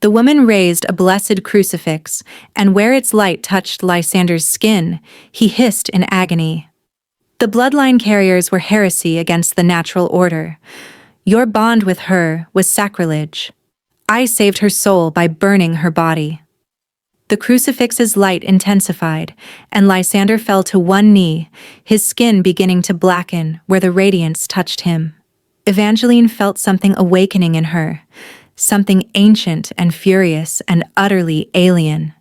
The woman raised a blessed crucifix, and where its light touched Lysander's skin, he hissed in agony. "The bloodline carriers were heresy against the natural order. Your bond with her was sacrilege. I saved her soul by burning her body." The crucifix's light intensified, and Lysander fell to one knee, his skin beginning to blacken where the radiance touched him. Evangeline felt something awakening in her, something ancient and furious and utterly alien.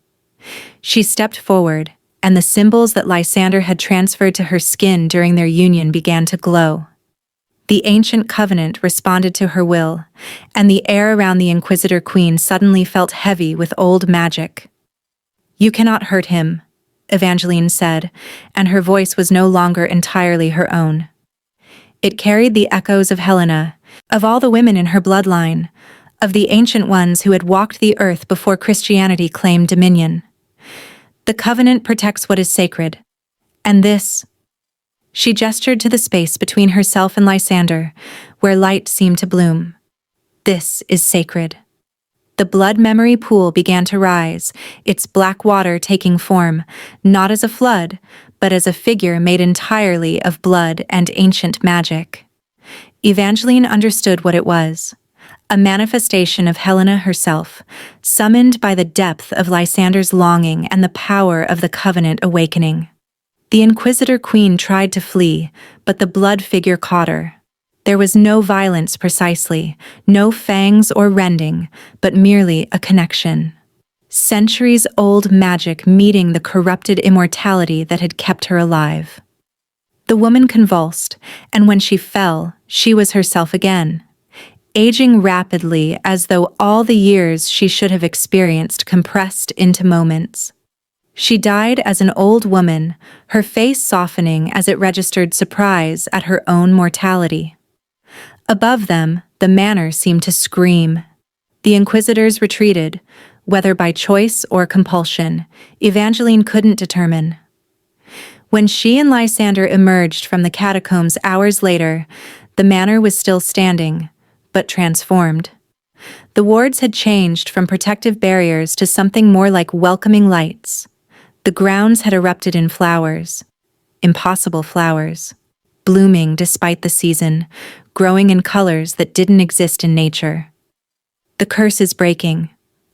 She stepped forward, and the symbols that Lysander had transferred to her skin during their union began to glow. The ancient covenant responded to her will, and the air around the Inquisitor Queen suddenly felt heavy with old magic. "You cannot hurt him," Evangeline said, and her voice was no longer entirely her own. It carried the echoes of Helena, of all the women in her bloodline, of the ancient ones who had walked the earth before Christianity claimed dominion. "The covenant protects what is sacred. And this—" She gestured to the space between herself and Lysander, where light seemed to bloom. "This is sacred." The blood memory pool began to rise, its black water taking form, not as a flood, but as a figure made entirely of blood and ancient magic. Evangeline understood what it was. A manifestation of Helena herself, summoned by the depth of Lysander's longing and the power of the covenant awakening. The Inquisitor Queen tried to flee, but the blood figure caught her. There was no violence precisely, no fangs or rending, but merely a connection. Centuries-old magic meeting the corrupted immortality that had kept her alive. The woman convulsed, and when she fell, she was herself again, aging rapidly as though all the years she should have experienced compressed into moments. She died as an old woman, her face softening as it registered surprise at her own mortality. Above them, the manor seemed to scream. The inquisitors retreated, whether by choice or compulsion, Evangeline couldn't determine. When she and Lysander emerged from the catacombs hours later, the manor was still standing, but transformed. The wards had changed from protective barriers to something more like welcoming lights. The grounds had erupted in flowers, impossible flowers, blooming despite the season, growing in colors that didn't exist in nature. "The curse is breaking,"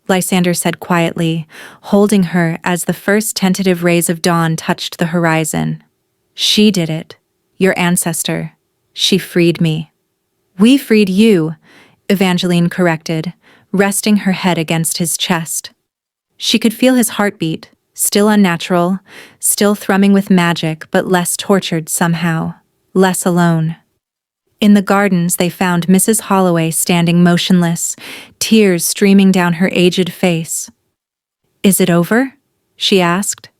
Lysander said quietly, holding her as the first tentative rays of dawn touched the horizon. She did it. Your ancestor. She freed me. We freed you, Evangeline corrected, resting her head against his chest. She could feel his heartbeat, still unnatural, still thrumming with magic, but less tortured somehow, less alone. In the gardens they found Mrs. Holloway standing motionless, tears streaming down her aged face. "Is it over?" she asked.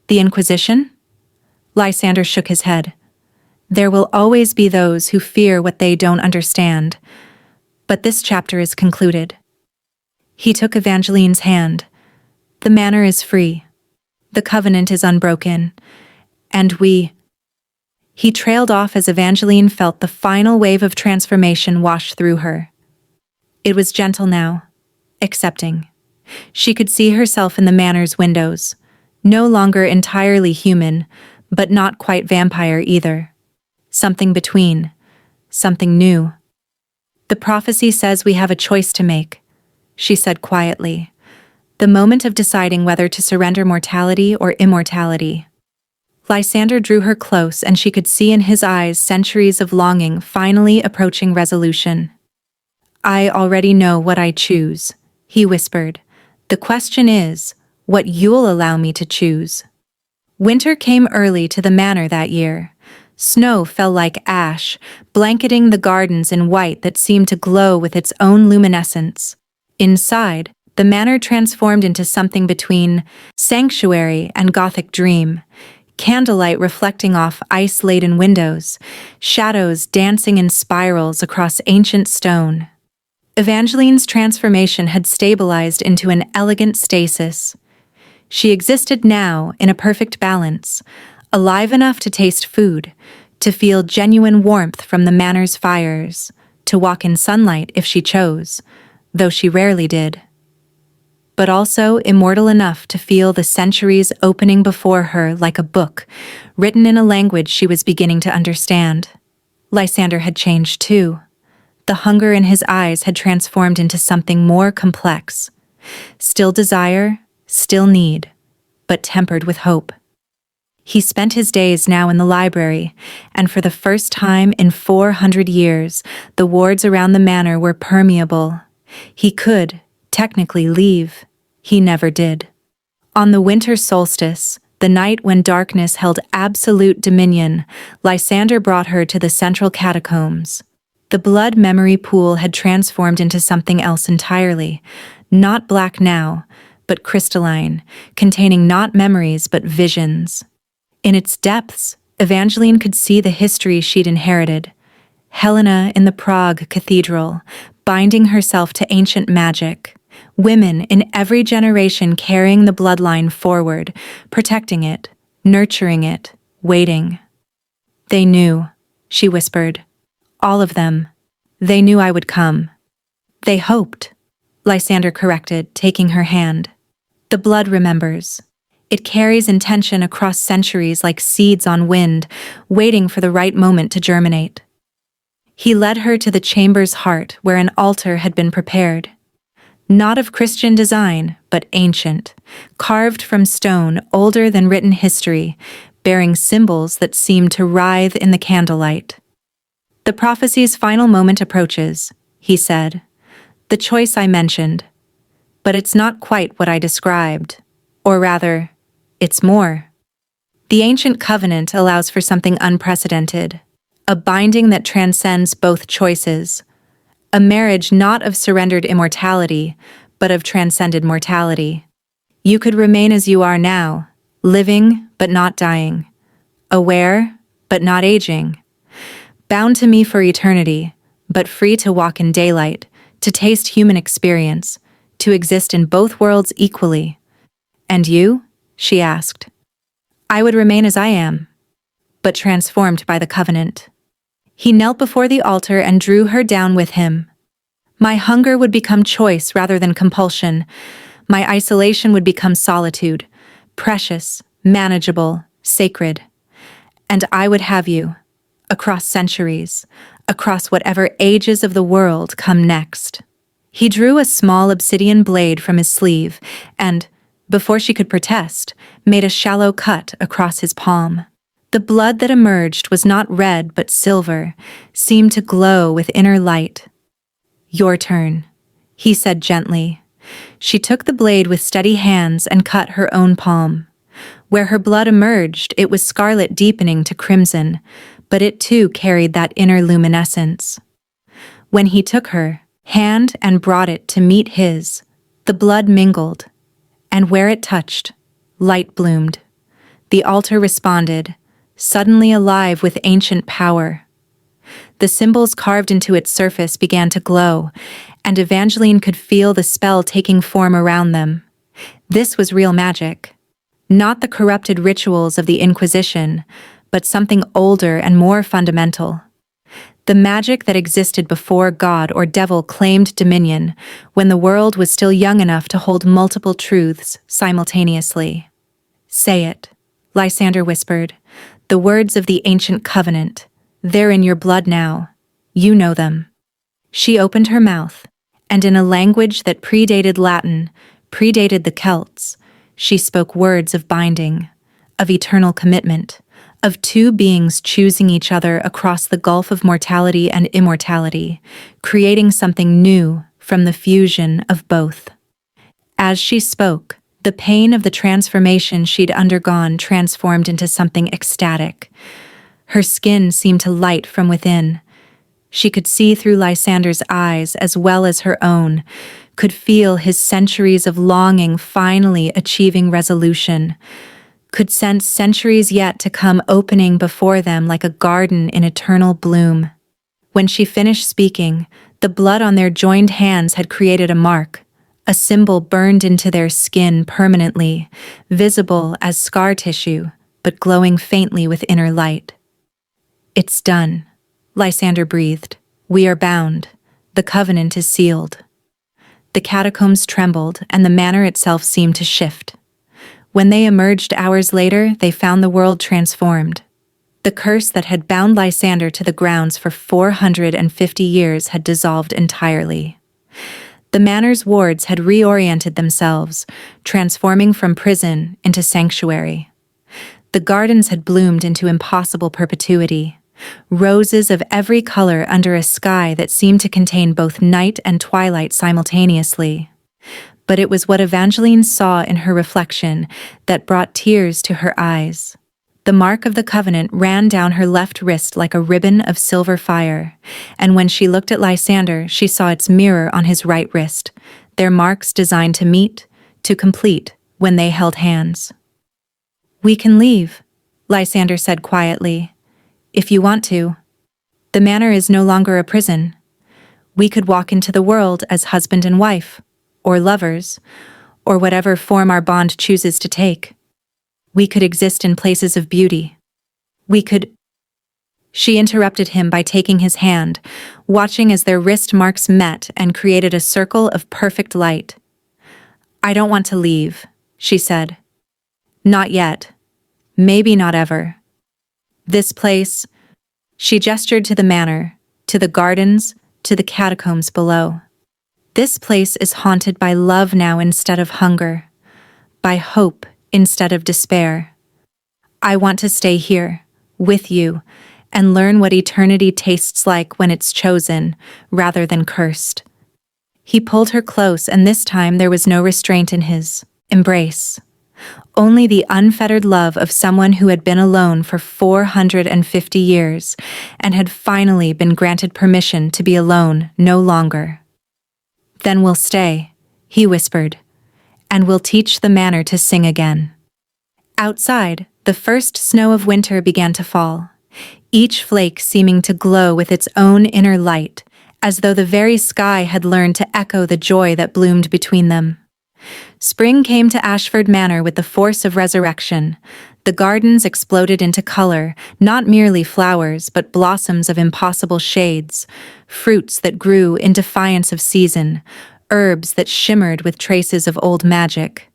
"The Inquisition?" Lysander shook his head. "There will always be those who fear what they don't understand. But this chapter is concluded." He took Evangeline's hand. "The manor is free. The covenant is unbroken. And we—" He trailed off as Evangeline felt the final wave of transformation wash through her. It was gentle now, accepting. She could see herself in the manor's windows, no longer entirely human, but not quite vampire either. Something between, something new. "The prophecy says we have a choice to make," she said quietly. "The moment of deciding whether to surrender mortality or immortality." Lysander drew her close, and she could see in his eyes centuries of longing finally approaching resolution. "I already know what I choose," he whispered. "The question is, what you'll allow me to choose." Winter came early to the manor that year. Snow fell like ash, blanketing the gardens in white that seemed to glow with its own luminescence. Inside, the manor transformed into something between sanctuary and Gothic dream. Candlelight reflecting off ice-laden windows, shadows dancing in spirals across ancient stone. Evangeline's transformation had stabilized into an elegant stasis. She existed now in a perfect balance, alive enough to taste food, to feel genuine warmth from the manor's fires, to walk in sunlight if she chose, though she rarely did. But also immortal enough to feel the centuries opening before her like a book, written in a language she was beginning to understand. Lysander had changed too. The hunger in his eyes had transformed into something more complex. Still desire, still need, but tempered with hope. He spent his days now in the library, and for the first time in 400 years, the wards around the manor were permeable. He could, technically, leave. He never did. On the winter solstice, the night when darkness held absolute dominion, Lysander brought her to the central catacombs. The blood memory pool had transformed into something else entirely, not black now, but crystalline, containing not memories but visions. In its depths, Evangeline could see the history she'd inherited. Helena in the Prague cathedral, binding herself to ancient magic. Women in every generation carrying the bloodline forward, protecting it, nurturing it, waiting. "They knew," she whispered. "All of them. They knew I would come." "They hoped," Lysander corrected, taking her hand. "The blood remembers. It carries intention across centuries like seeds on wind, waiting for the right moment to germinate." He led her to the chamber's heart where an altar had been prepared. Not of Christian design, but ancient, carved from stone older than written history, bearing symbols that seemed to writhe in the candlelight. "The prophecy's final moment approaches," he said. "The choice I mentioned. But it's not quite what I described. Or rather, it's more. The ancient covenant allows for something unprecedented, a binding that transcends both choices. A marriage not of surrendered immortality, but of transcended mortality. You could remain as you are now, living but not dying, aware but not aging, bound to me for eternity, but free to walk in daylight, to taste human experience, to exist in both worlds equally. And you?" she asked. "I would remain as I am, but transformed by the covenant." He knelt before the altar and drew her down with him. "My hunger would become choice rather than compulsion. My isolation would become solitude, precious, manageable, sacred. And I would have you, across centuries, across whatever ages of the world come next." He drew a small obsidian blade from his sleeve and, before she could protest, made a shallow cut across his palm. The blood that emerged was not red but silver, seemed to glow with inner light. "Your turn," he said gently. She took the blade with steady hands and cut her own palm. Where her blood emerged, it was scarlet deepening to crimson, but it too carried that inner luminescence. When he took her hand and brought it to meet his, the blood mingled, and where it touched, light bloomed. The altar responded, suddenly alive with ancient power. The symbols carved into its surface began to glow, and Evangeline could feel the spell taking form around them. This was real magic. Not the corrupted rituals of the Inquisition, but something older and more fundamental. The magic that existed before God or devil claimed dominion, when the world was still young enough to hold multiple truths simultaneously. "Say it," Lysander whispered. "The words of the ancient covenant. They're in your blood now. You know them." She opened her mouth, and in a language that predated Latin, predated the Celts, she spoke words of binding, of eternal commitment, of two beings choosing each other across the gulf of mortality and immortality, creating something new from the fusion of both. As she spoke, the pain of the transformation she'd undergone transformed into something ecstatic. Her skin seemed to light from within. She could see through Lysander's eyes as well as her own, could feel his centuries of longing finally achieving resolution, could sense centuries yet to come opening before them like a garden in eternal bloom. When she finished speaking, the blood on their joined hands had created a mark, a symbol burned into their skin permanently, visible as scar tissue, but glowing faintly with inner light. "It's done," Lysander breathed. "We are bound. The covenant is sealed." The catacombs trembled, and the manor itself seemed to shift. When they emerged hours later, they found the world transformed. The curse that had bound Lysander to the grounds for 450 years had dissolved entirely. The manor's wards had reoriented themselves, transforming from prison into sanctuary. The gardens had bloomed into impossible perpetuity, roses of every color under a sky that seemed to contain both night and twilight simultaneously. But it was what Evangeline saw in her reflection that brought tears to her eyes. The mark of the covenant ran down her left wrist like a ribbon of silver fire, and when she looked at Lysander, she saw its mirror on his right wrist, their marks designed to meet, to complete, when they held hands. "We can leave," Lysander said quietly. "If you want to. The manor is no longer a prison. We could walk into the world as husband and wife, or lovers, or whatever form our bond chooses to take. We could exist in places of beauty. We could—" She interrupted him by taking his hand, watching as their wrist marks met and created a circle of perfect light. "I don't want to leave," she said. "Not yet. Maybe not ever. This place—" She gestured to the manor, to the gardens, to the catacombs below. "This place is haunted by love now instead of hunger, by hope instead of despair. I want to stay here, with you, and learn what eternity tastes like when it's chosen, rather than cursed." He pulled her close, and this time there was no restraint in his embrace. Only the unfettered love of someone who had been alone for 450 years and had finally been granted permission to be alone no longer. "Then we'll stay," he whispered, "and we'll teach the manor to sing again." Outside, the first snow of winter began to fall, each flake seeming to glow with its own inner light, as though the very sky had learned to echo the joy that bloomed between them. Spring came to Ashford Manor with the force of resurrection. The gardens exploded into color, not merely flowers but blossoms of impossible shades, fruits that grew in defiance of season, herbs that shimmered with traces of old magic.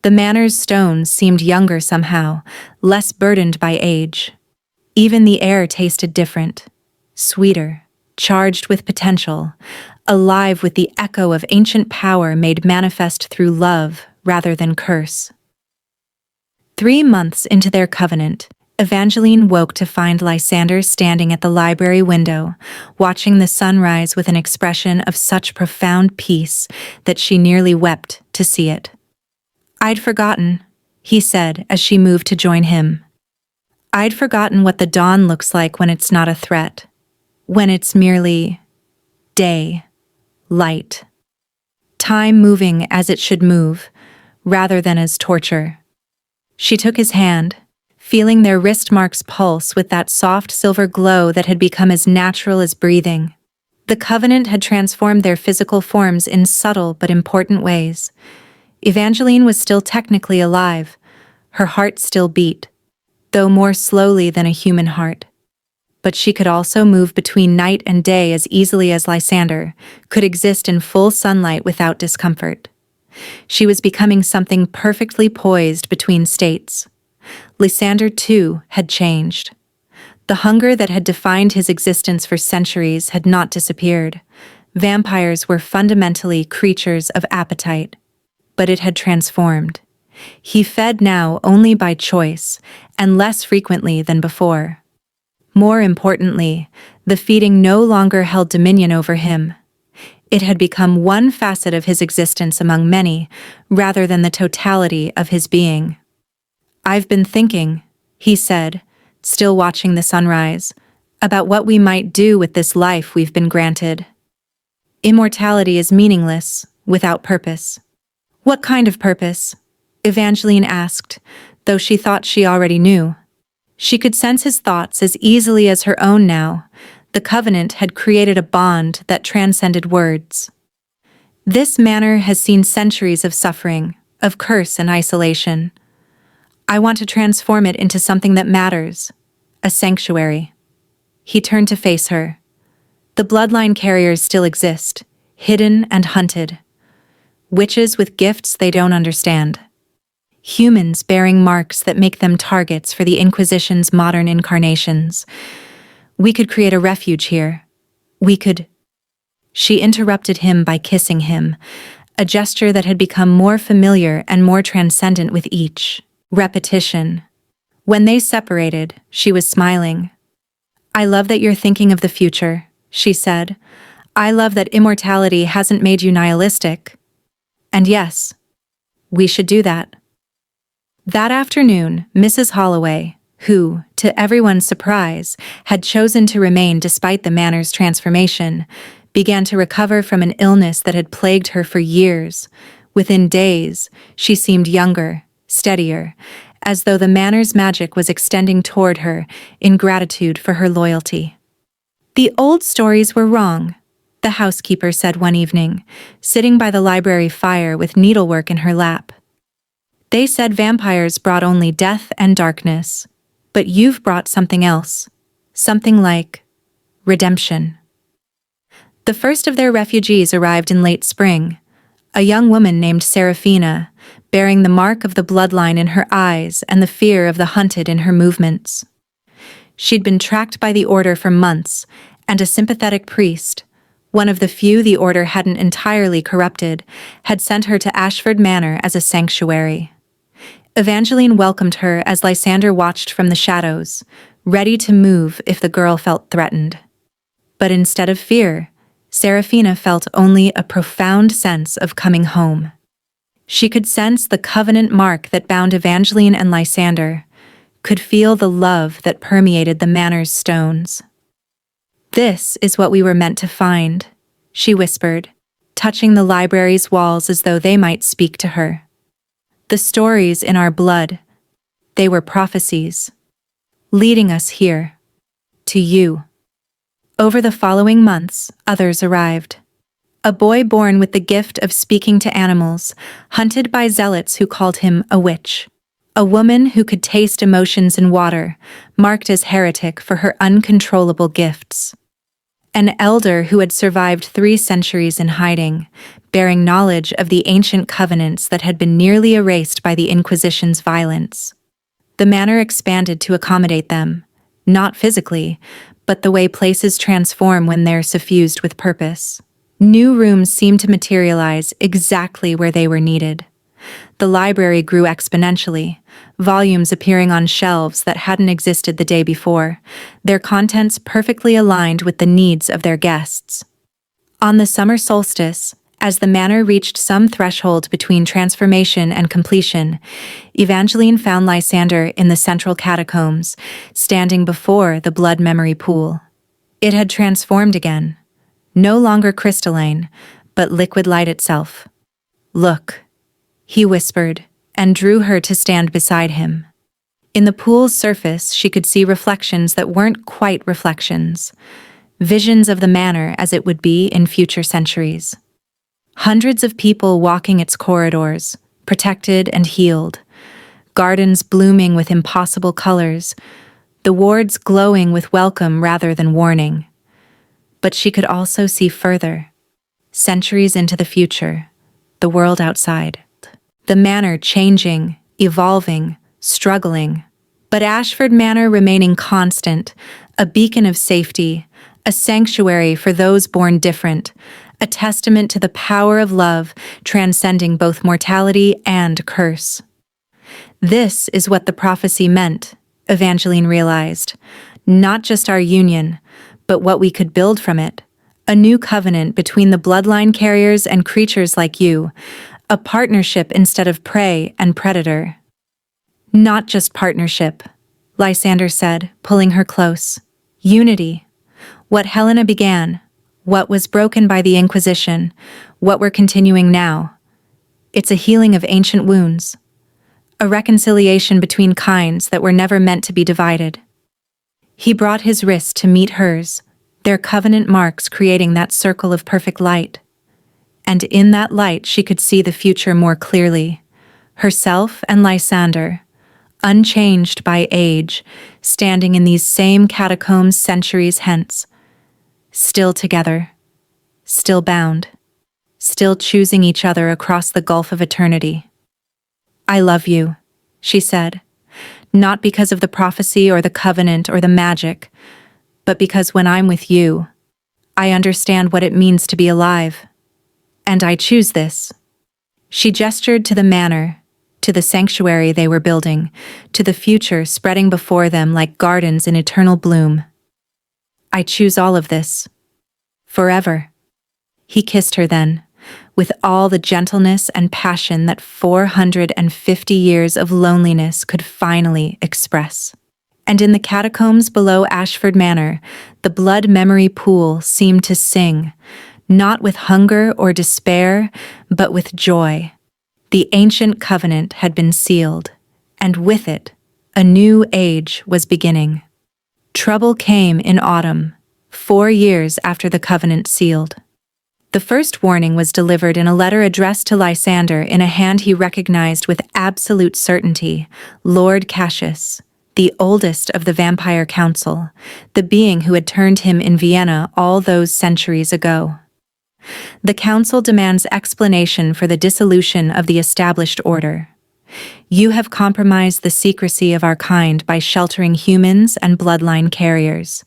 The manor's stones seemed younger somehow, less burdened by age. Even the air tasted different, sweeter, charged with potential, alive with the echo of ancient power made manifest through love rather than curse. 3 months into their covenant, Evangeline woke to find Lysander standing at the library window, watching the sunrise with an expression of such profound peace that she nearly wept to see it. "I'd forgotten," he said as she moved to join him. "I'd forgotten what the dawn looks like when it's not a threat, when it's merely day, light, time moving as it should move, rather than as torture." She took his hand, feeling their wrist marks pulse with that soft silver glow that had become as natural as breathing. The covenant had transformed their physical forms in subtle but important ways. Evangeline was still technically alive. Her heart still beat, though more slowly than a human heart. But she could also move between night and day as easily as Lysander, could exist in full sunlight without discomfort. She was becoming something perfectly poised between states. Lysander, too, had changed. The hunger that had defined his existence for centuries had not disappeared. Vampires were fundamentally creatures of appetite, but it had transformed. He fed now only by choice, and less frequently than before. More importantly, the feeding no longer held dominion over him. It had become one facet of his existence among many, rather than the totality of his being. "I've been thinking," he said, still watching the sunrise, "about what we might do with this life we've been granted. Immortality is meaningless, without purpose." "What kind of purpose?" Evangeline asked, though she thought she already knew. She could sense his thoughts as easily as her own now. The covenant had created a bond that transcended words. "This manor has seen centuries of suffering, of curse and isolation. I want to transform it into something that matters, a sanctuary." He turned to face her. "The bloodline carriers still exist, hidden and hunted. Witches with gifts they don't understand. Humans bearing marks that make them targets for the Inquisition's modern incarnations. We could create a refuge here. We could—" She interrupted him by kissing him, a gesture that had become more familiar and more transcendent with each repetition. When they separated, she was smiling. "I love that you're thinking of the future," she said. "I love that immortality hasn't made you nihilistic. And yes, we should do that." That afternoon, Mrs. Holloway, who, to everyone's surprise, had chosen to remain despite the manor's transformation, began to recover from an illness that had plagued her for years. Within days, she seemed younger, steadier, as though the manor's magic was extending toward her in gratitude for her loyalty. "The old stories were wrong," the housekeeper said one evening, sitting by the library fire with needlework in her lap. "They said vampires brought only death and darkness, but you've brought something else, something like redemption." The first of their refugees arrived in late spring, a young woman named Serafina, bearing the mark of the bloodline in her eyes and the fear of the hunted in her movements. She'd been tracked by the Order for months, and a sympathetic priest, one of the few the Order hadn't entirely corrupted, had sent her to Ashford Manor as a sanctuary. Evangeline welcomed her as Lysander watched from the shadows, ready to move if the girl felt threatened. But instead of fear, Serafina felt only a profound sense of coming home. She could sense the covenant mark that bound Evangeline and Lysander, could feel the love that permeated the manor's stones. "This is what we were meant to find," she whispered, touching the library's walls as though they might speak to her. "The stories in our blood, they were prophecies, leading us here, to you." Over the following months, others arrived. A boy born with the gift of speaking to animals, hunted by zealots who called him a witch. A woman who could taste emotions in water, marked as heretic for her uncontrollable gifts. An elder who had survived 3 centuries in hiding, bearing knowledge of the ancient covenants that had been nearly erased by the Inquisition's violence. The manor expanded to accommodate them, not physically, but the way places transform when they're suffused with purpose. New rooms seemed to materialize exactly where they were needed. The library grew exponentially, volumes appearing on shelves that hadn't existed the day before, their contents perfectly aligned with the needs of their guests. On the summer solstice, as the manor reached some threshold between transformation and completion, Evangeline found Lysander in the central catacombs, standing before the blood memory pool. It had transformed again, no longer crystalline, but liquid light itself. "Look," he whispered, and drew her to stand beside him. In the pool's surface, she could see reflections that weren't quite reflections, visions of the manor as it would be in future centuries. Hundreds of people walking its corridors, protected and healed, gardens blooming with impossible colors, the wards glowing with welcome rather than warning. But she could also see further, centuries into the future, the world outside. The manor changing, evolving, struggling, but Ashford Manor remaining constant, a beacon of safety, a sanctuary for those born different, a testament to the power of love transcending both mortality and curse. This is what the prophecy meant, Evangeline realized. Not just our union, but what we could build from it. A new covenant between the bloodline carriers and creatures like you. A partnership instead of prey and predator. Not just partnership, Lysander said, pulling her close. Unity. What Helena began, what was broken by the Inquisition, what we're continuing now. It's a healing of ancient wounds. A reconciliation between kinds that were never meant to be divided. He brought his wrist to meet hers, their covenant marks creating that circle of perfect light. And in that light she could see the future more clearly. Herself and Lysander, unchanged by age, standing in these same catacombs centuries hence. Still together, still bound, still choosing each other across the gulf of eternity. "I love you," she said, "not because of the prophecy or the covenant or the magic, but because when I'm with you, I understand what it means to be alive. And I choose this." She gestured to the manor, to the sanctuary they were building, to the future spreading before them like gardens in eternal bloom. "I choose all of this. Forever." He kissed her then, with all the gentleness and passion that 450 years of loneliness could finally express. And in the catacombs below Ashford Manor, the blood memory pool seemed to sing, not with hunger or despair, but with joy. The ancient covenant had been sealed, and with it, a new age was beginning. Trouble came in autumn, 4 years after the covenant sealed. The first warning was delivered in a letter addressed to Lysander in a hand he recognized with absolute certainty, Lord Cassius, the oldest of the Vampire Council, the being who had turned him in Vienna all those centuries ago. The Council demands explanation for the dissolution of the established order. You have compromised the secrecy of our kind by sheltering humans and bloodline carriers.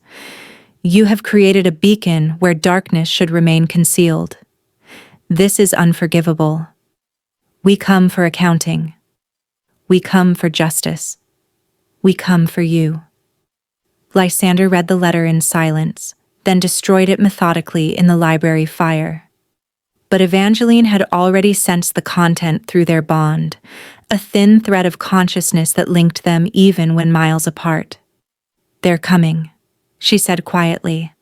You have created a beacon where darkness should remain concealed. This is unforgivable. We come for accounting. We come for justice. We come for you. Lysander read the letter in silence, then destroyed it methodically in the library fire. But Evangeline had already sensed the content through their bond, a thin thread of consciousness that linked them even when miles apart. "They're coming," she said quietly.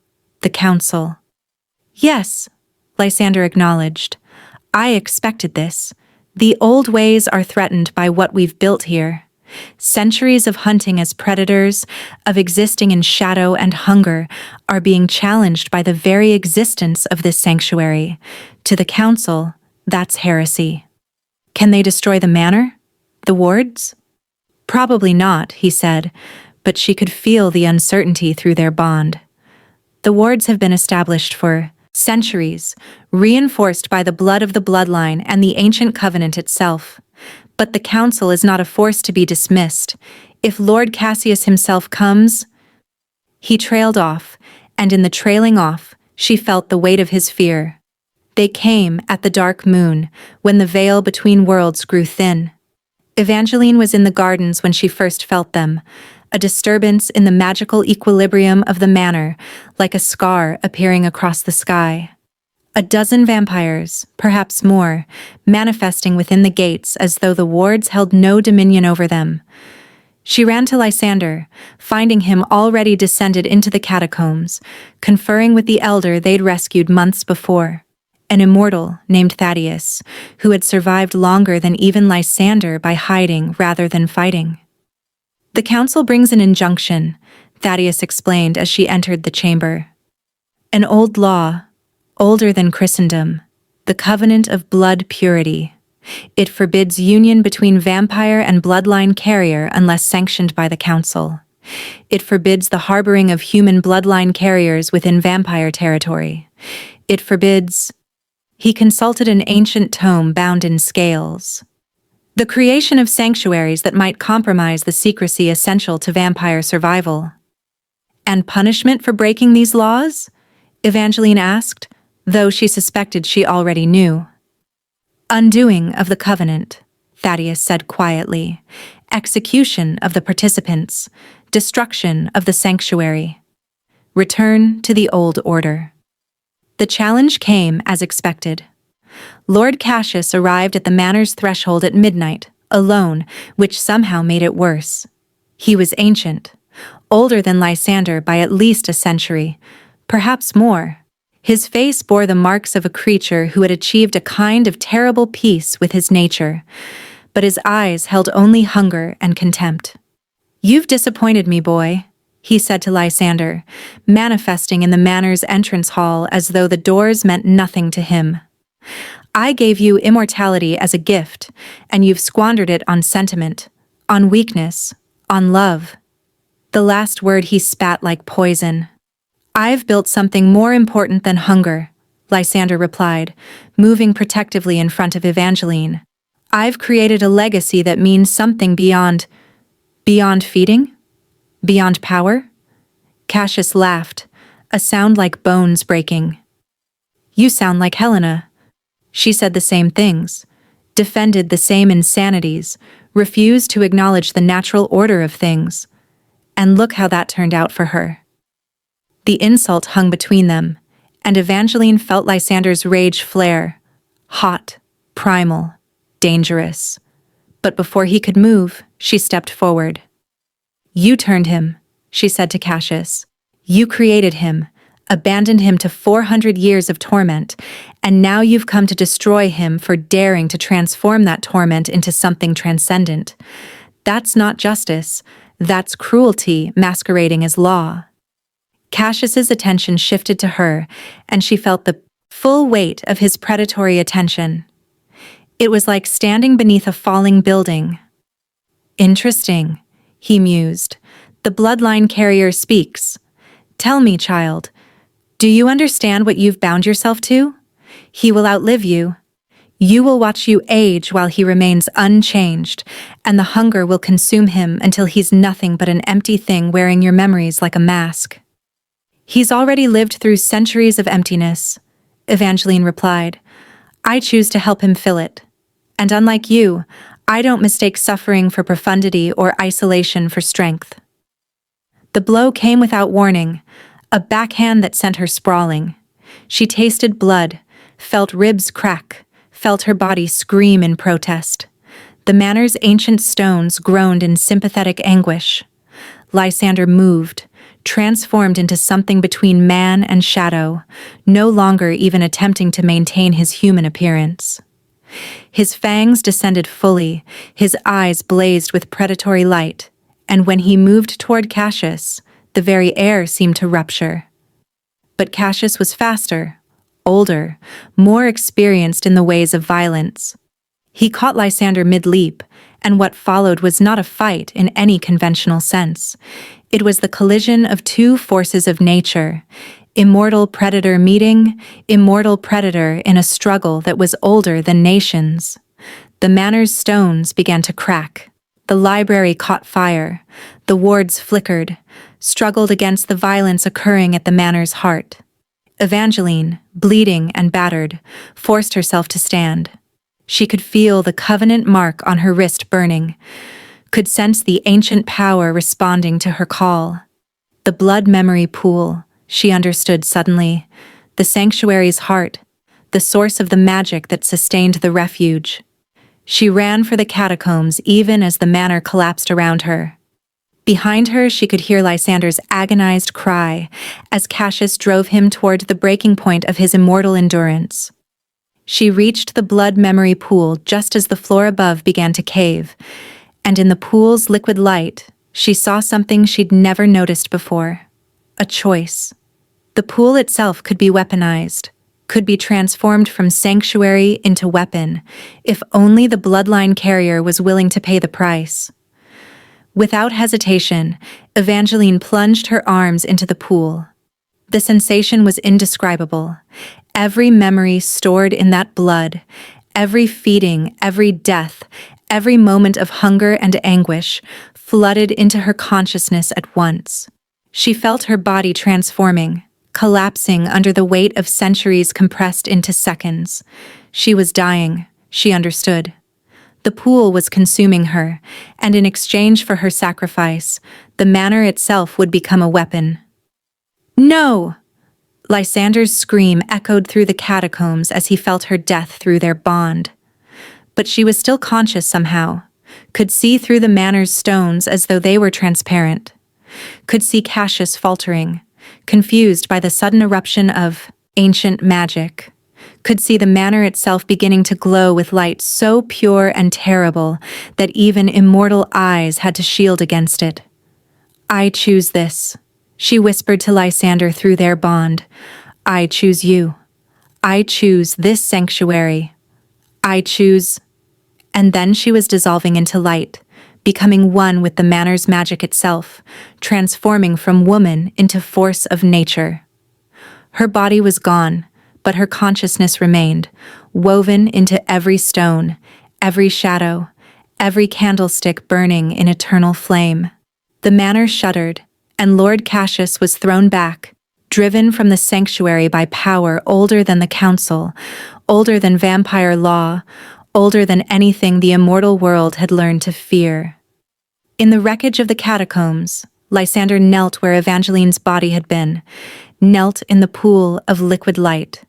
"The council." "Yes," Lysander acknowledged. "I expected this. The old ways are threatened by what we've built here. Centuries of hunting as predators, of existing in shadow and hunger, are being challenged by the very existence of this sanctuary. To the council, that's heresy." "Can they destroy the manor? The wards?" "Probably not," he said, but she could feel the uncertainty through their bond. The wards have been established for centuries, reinforced by the blood of the bloodline and the ancient covenant itself. But the council is not a force to be dismissed. If Lord Cassius himself comes— He trailed off, and in the trailing off, she felt the weight of his fear. They came at the dark moon, when the veil between worlds grew thin. Evangeline was in the gardens when she first felt them, a disturbance in the magical equilibrium of the manor, like a scar appearing across the sky. A dozen vampires, perhaps more, manifesting within the gates as though the wards held no dominion over them. She ran to Lysander, finding him already descended into the catacombs, conferring with the elder they'd rescued months before, an immortal named Thaddeus, who had survived longer than even Lysander by hiding rather than fighting. "The council brings an injunction," Thaddeus explained as she entered the chamber. "An old law, older than Christendom, the covenant of blood purity. It forbids union between vampire and bloodline carrier unless sanctioned by the council. It forbids the harboring of human bloodline carriers within vampire territory. It forbids..." He consulted an ancient tome bound in scales. "The creation of sanctuaries that might compromise the secrecy essential to vampire survival." "And punishment for breaking these laws?" Evangeline asked, though she suspected she already knew. "Undoing of the covenant," Thaddeus said quietly. "Execution of the participants. Destruction of the sanctuary. Return to the old order." The challenge came as expected. Lord Cassius arrived at the manor's threshold at midnight, alone, which somehow made it worse. He was ancient, older than Lysander by at least a century, perhaps more. His face bore the marks of a creature who had achieved a kind of terrible peace with his nature, but his eyes held only hunger and contempt. "You've disappointed me, boy," he said to Lysander, manifesting in the manor's entrance hall as though the doors meant nothing to him. "I gave you immortality as a gift, and you've squandered it on sentiment, on weakness, on love." The last word he spat like poison. "I've built something more important than hunger," Lysander replied, moving protectively in front of Evangeline. "I've created a legacy that means something beyond feeding? Beyond power?" Cassius laughed, a sound like bones breaking. "You sound like Helena." She said the same things, defended the same insanities, refused to acknowledge the natural order of things. And look how that turned out for her. The insult hung between them, and Evangeline felt Lysander's rage flare, hot, primal, dangerous. But before he could move, she stepped forward. "You turned him," she said to Cassius. "You created him, abandoned him to 400 years of torment, and now you've come to destroy him for daring to transform that torment into something transcendent. That's not justice, that's cruelty masquerading as law." Cassius's attention shifted to her, and she felt the full weight of his predatory attention. It was like standing beneath a falling building. "Interesting," he mused. "The bloodline carrier speaks. Tell me, child, do you understand what you've bound yourself to? He will outlive you. You will watch you age while he remains unchanged, and the hunger will consume him until he's nothing but an empty thing wearing your memories like a mask." "He's already lived through centuries of emptiness," Evangeline replied. "I choose to help him fill it. And unlike you, I don't mistake suffering for profundity or isolation for strength." The blow came without warning, a backhand that sent her sprawling. She tasted blood, felt ribs crack, felt her body scream in protest. The manor's ancient stones groaned in sympathetic anguish. Lysander moved, transformed into something between man and shadow, no longer even attempting to maintain his human appearance. His fangs descended fully, his eyes blazed with predatory light, and when he moved toward Cassius, the very air seemed to rupture. But Cassius was faster, older, more experienced in the ways of violence. He caught Lysander mid-leap, and what followed was not a fight in any conventional sense. It was the collision of two forces of nature, immortal predator meeting immortal predator in a struggle that was older than nations. The manor's stones began to crack. The library caught fire. The wards flickered, struggled against the violence occurring at the manor's heart. Evangeline, bleeding and battered, forced herself to stand. She could feel the covenant mark on her wrist burning, could sense the ancient power responding to her call. The blood memory pool, she understood suddenly, the sanctuary's heart, the source of the magic that sustained the refuge. She ran for the catacombs even as the manor collapsed around her. Behind her, she could hear Lysander's agonized cry as Cassius drove him toward the breaking point of his immortal endurance. She reached the blood memory pool just as the floor above began to cave, and in the pool's liquid light, she saw something she'd never noticed before. A choice. The pool itself could be weaponized, could be transformed from sanctuary into weapon, if only the bloodline carrier was willing to pay the price. Without hesitation, Evangeline plunged her arms into the pool. The sensation was indescribable. Every memory stored in that blood, every feeding, every death, every moment of hunger and anguish flooded into her consciousness at once. She felt her body transforming, collapsing under the weight of centuries compressed into seconds. She was dying, she understood. The pool was consuming her, and in exchange for her sacrifice, the manor itself would become a weapon. No! Lysander's scream echoed through the catacombs as he felt her death through their bond. But she was still conscious somehow, could see through the manor's stones as though they were transparent, could see Cassius faltering, confused by the sudden eruption of ancient magic, could see the manor itself beginning to glow with light so pure and terrible that even immortal eyes had to shield against it. "I choose this," she whispered to Lysander through their bond. "I choose you. I choose this sanctuary. I choose—" And then she was dissolving into light, becoming one with the manor's magic itself, transforming from woman into force of nature. Her body was gone, but her consciousness remained, woven into every stone, every shadow, every candlestick burning in eternal flame. The manor shuddered, and Lord Cassius was thrown back, driven from the sanctuary by power older than the council, older than vampire law, older than anything the immortal world had learned to fear. In the wreckage of the catacombs, Lysander knelt where Evangeline's body had been, knelt in the pool of liquid light,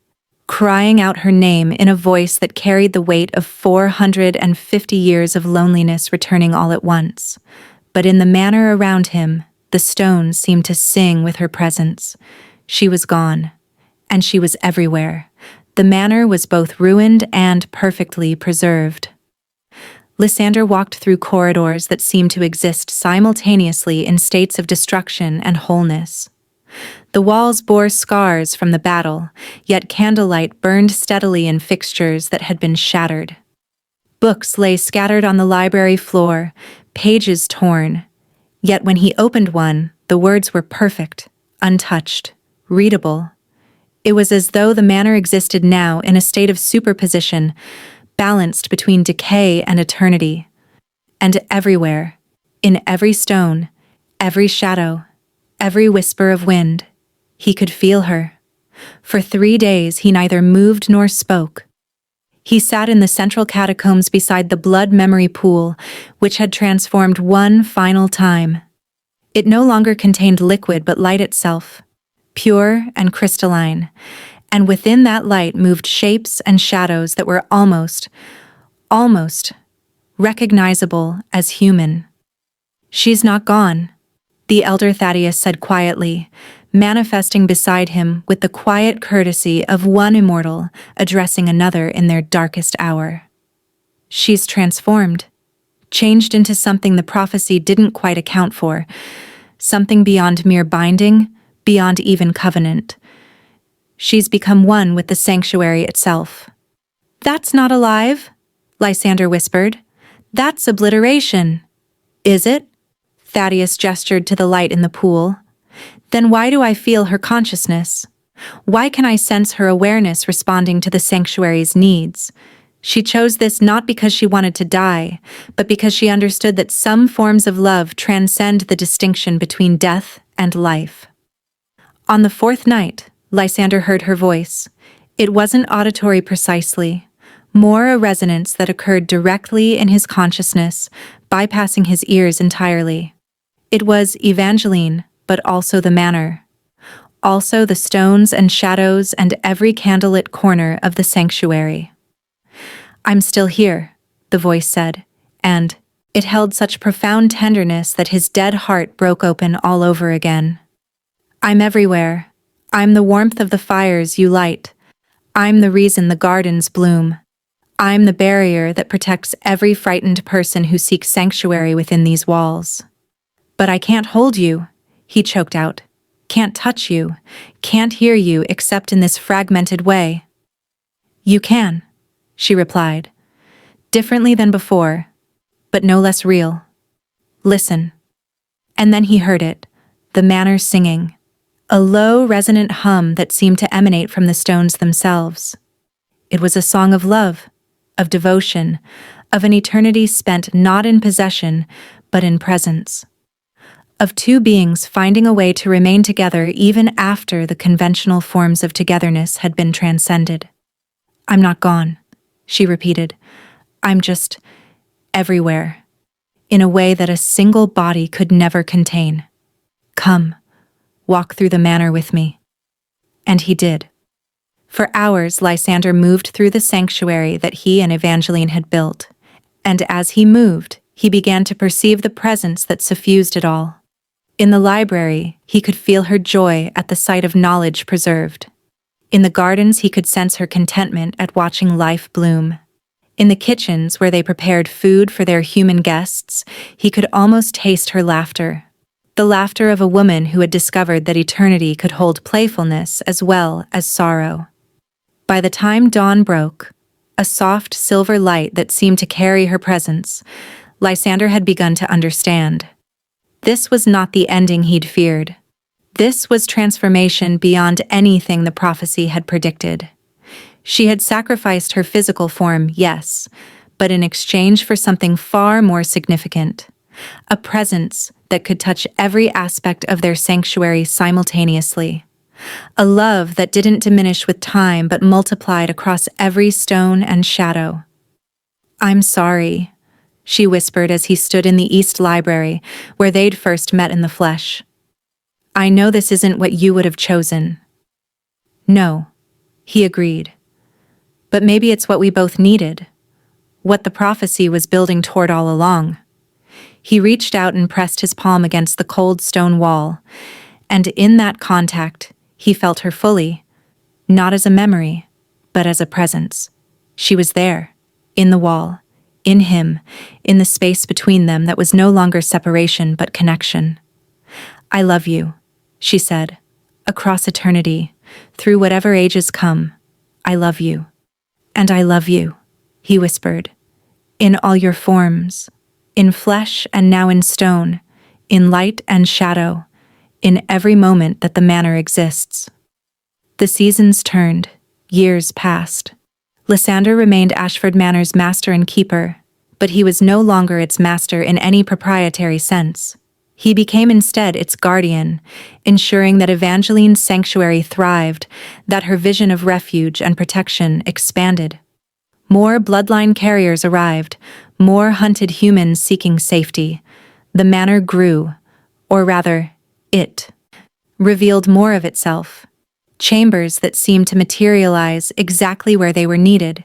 crying out her name in a voice that carried the weight of 450 years of loneliness returning all at once. But in the manor around him, the stones seemed to sing with her presence. She was gone, and she was everywhere. The manor was both ruined and perfectly preserved. Lysander walked through corridors that seemed to exist simultaneously in states of destruction and wholeness. The walls bore scars from the battle, yet candlelight burned steadily in fixtures that had been shattered. Books lay scattered on the library floor, pages torn. Yet when he opened one, the words were perfect, untouched, readable. It was as though the manor existed now in a state of superposition, balanced between decay and eternity. And everywhere, in every stone, every shadow, every whisper of wind, he could feel her. For 3 days he neither moved nor spoke. He sat in the central catacombs beside the blood memory pool, which had transformed one final time. It no longer contained liquid but light itself, pure and crystalline, and within that light moved shapes and shadows that were almost recognizable as human. "She's not gone," the elder Thaddeus said quietly, manifesting beside him with the quiet courtesy of one immortal addressing another in their darkest hour. "She's transformed, changed into something the prophecy didn't quite account for, something beyond mere binding, beyond even covenant. She's become one with the sanctuary itself." "That's not alive," Lysander whispered. "That's obliteration." "Is it?" Thaddeus gestured to the light in the pool. "Then why do I feel her consciousness? Why can I sense her awareness responding to the sanctuary's needs? She chose this not because she wanted to die, but because she understood that some forms of love transcend the distinction between death and life." On the 4th night, Lysander heard her voice. It wasn't auditory precisely, more a resonance that occurred directly in his consciousness, bypassing his ears entirely. It was Evangeline, but also the manor. Also the stones and shadows and every candlelit corner of the sanctuary. "I'm still here," the voice said, and it held such profound tenderness that his dead heart broke open all over again. "I'm everywhere. I'm the warmth of the fires you light. I'm the reason the gardens bloom. I'm the barrier that protects every frightened person who seeks sanctuary within these walls." "But I can't hold you," he choked out. "Can't touch you, can't hear you except in this fragmented way." "You can," she replied, differently than before, but no less real. "Listen." And then he heard it, the manor singing, a low, resonant hum that seemed to emanate from the stones themselves. It was a song of love, of devotion, of an eternity spent not in possession, but in presence. Of two beings finding a way to remain together even after the conventional forms of togetherness had been transcended. "I'm not gone," she repeated. "I'm just everywhere, in a way that a single body could never contain. Come, walk through the manor with me." And he did. For hours, Lysander moved through the sanctuary that he and Evangeline had built, and as he moved, he began to perceive the presence that suffused it all. In the library, he could feel her joy at the sight of knowledge preserved. In the gardens, he could sense her contentment at watching life bloom. In the kitchens where they prepared food for their human guests, he could almost taste her laughter. The laughter of a woman who had discovered that eternity could hold playfulness as well as sorrow. By the time dawn broke, a soft silver light that seemed to carry her presence, Lysander had begun to understand. This was not the ending he'd feared. This was transformation beyond anything the prophecy had predicted. She had sacrificed her physical form, yes, but in exchange for something far more significant. A presence that could touch every aspect of their sanctuary simultaneously. A love that didn't diminish with time but multiplied across every stone and shadow. "I'm sorry," she whispered as he stood in the East Library, where they'd first met in the flesh. "I know this isn't what you would have chosen." "No," he agreed. "But maybe it's what we both needed. What the prophecy was building toward all along." He reached out and pressed his palm against the cold stone wall, and in that contact, he felt her fully, not as a memory, but as a presence. She was there, in the wall, in him, in the space between them that was no longer separation but connection. "I love you," she said, "across eternity, through whatever ages come. I love you." "And I love you," he whispered, "in all your forms, in flesh and now in stone, in light and shadow, in every moment that the manor exists." The seasons turned, years passed. Lysander remained Ashford Manor's master and keeper, but he was no longer its master in any proprietary sense. He became instead its guardian, ensuring that Evangeline's sanctuary thrived, that her vision of refuge and protection expanded. More bloodline carriers arrived, more hunted humans seeking safety. The manor grew, or rather, it revealed more of itself. Chambers that seemed to materialize exactly where they were needed,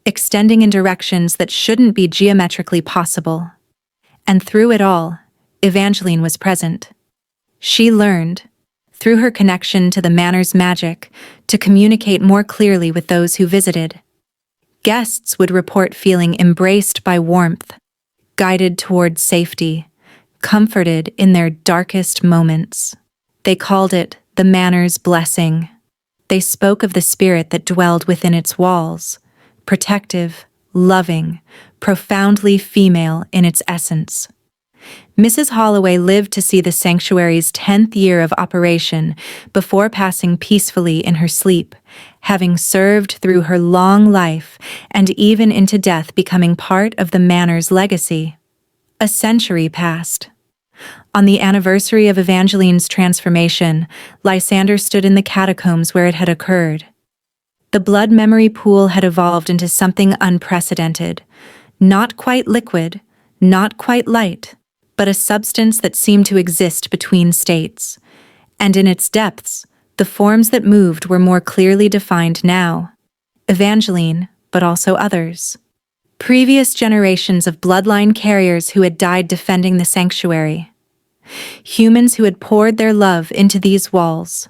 extending in directions that shouldn't be geometrically possible. And through it all, Evangeline was present. She learned, through her connection to the manor's magic, to communicate more clearly with those who visited. Guests would report feeling embraced by warmth, guided toward safety, comforted in their darkest moments. They called it the manor's blessing. They spoke of the spirit that dwelled within its walls, protective, loving, profoundly female in its essence. Mrs. Holloway lived to see the sanctuary's 10th year of operation before passing peacefully in her sleep, having served through her long life and even into death becoming part of the manor's legacy. A century passed. On the anniversary of Evangeline's transformation, Lysander stood in the catacombs where it had occurred. The blood memory pool had evolved into something unprecedented, not quite liquid, not quite light, but a substance that seemed to exist between states. And in its depths, the forms that moved were more clearly defined now. Evangeline, but also others. Previous generations of bloodline carriers who had died defending the sanctuary. Humans who had poured their love into these walls.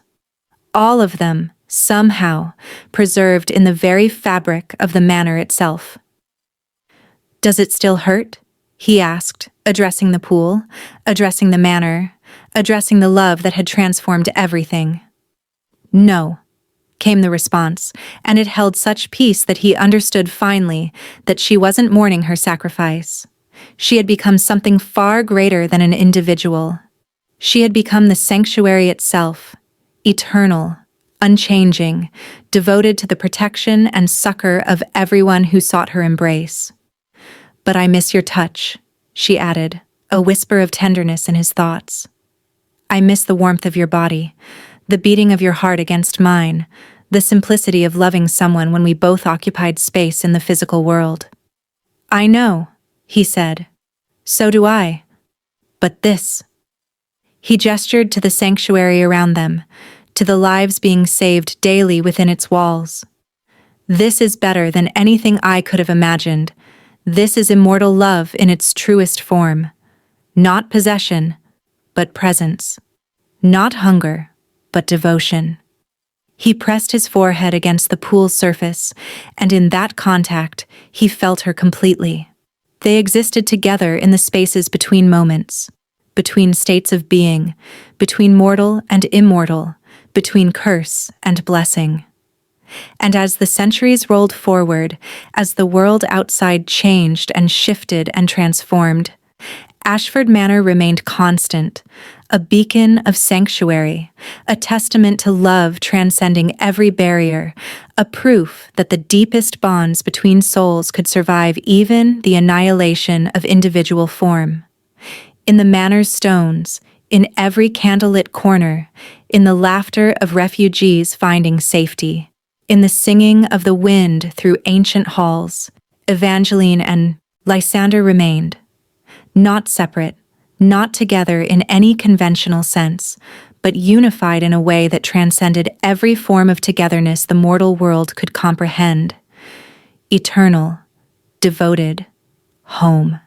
All of them, somehow, preserved in the very fabric of the manor itself. "Does it still hurt?" he asked, addressing the pool, addressing the manor, addressing the love that had transformed everything. "No," came the response, and it held such peace that he understood finally that she wasn't mourning her sacrifice. She had become something far greater than an individual. She had become the sanctuary itself, eternal, unchanging, devoted to the protection and succor of everyone who sought her embrace. "But I miss your touch," she added, a whisper of tenderness in his thoughts. "I miss the warmth of your body, the beating of your heart against mine, the simplicity of loving someone when we both occupied space in the physical world." "I know," he said. "So do I. But this." He gestured to the sanctuary around them, to the lives being saved daily within its walls. "This is better than anything I could have imagined. This is immortal love in its truest form. Not possession, but presence. Not hunger, but devotion." He pressed his forehead against the pool's surface, and in that contact, he felt her completely. They existed together in the spaces between moments, between states of being, between mortal and immortal, between curse and blessing. And as the centuries rolled forward, as the world outside changed and shifted and transformed, Ashford Manor remained constant, a beacon of sanctuary, a testament to love transcending every barrier, a proof that the deepest bonds between souls could survive even the annihilation of individual form. In the manor's stones, in every candlelit corner, in the laughter of refugees finding safety, in the singing of the wind through ancient halls, Evangeline and Lysander remained. Not separate, not together in any conventional sense, but unified in a way that transcended every form of togetherness the mortal world could comprehend. Eternal, devoted, home.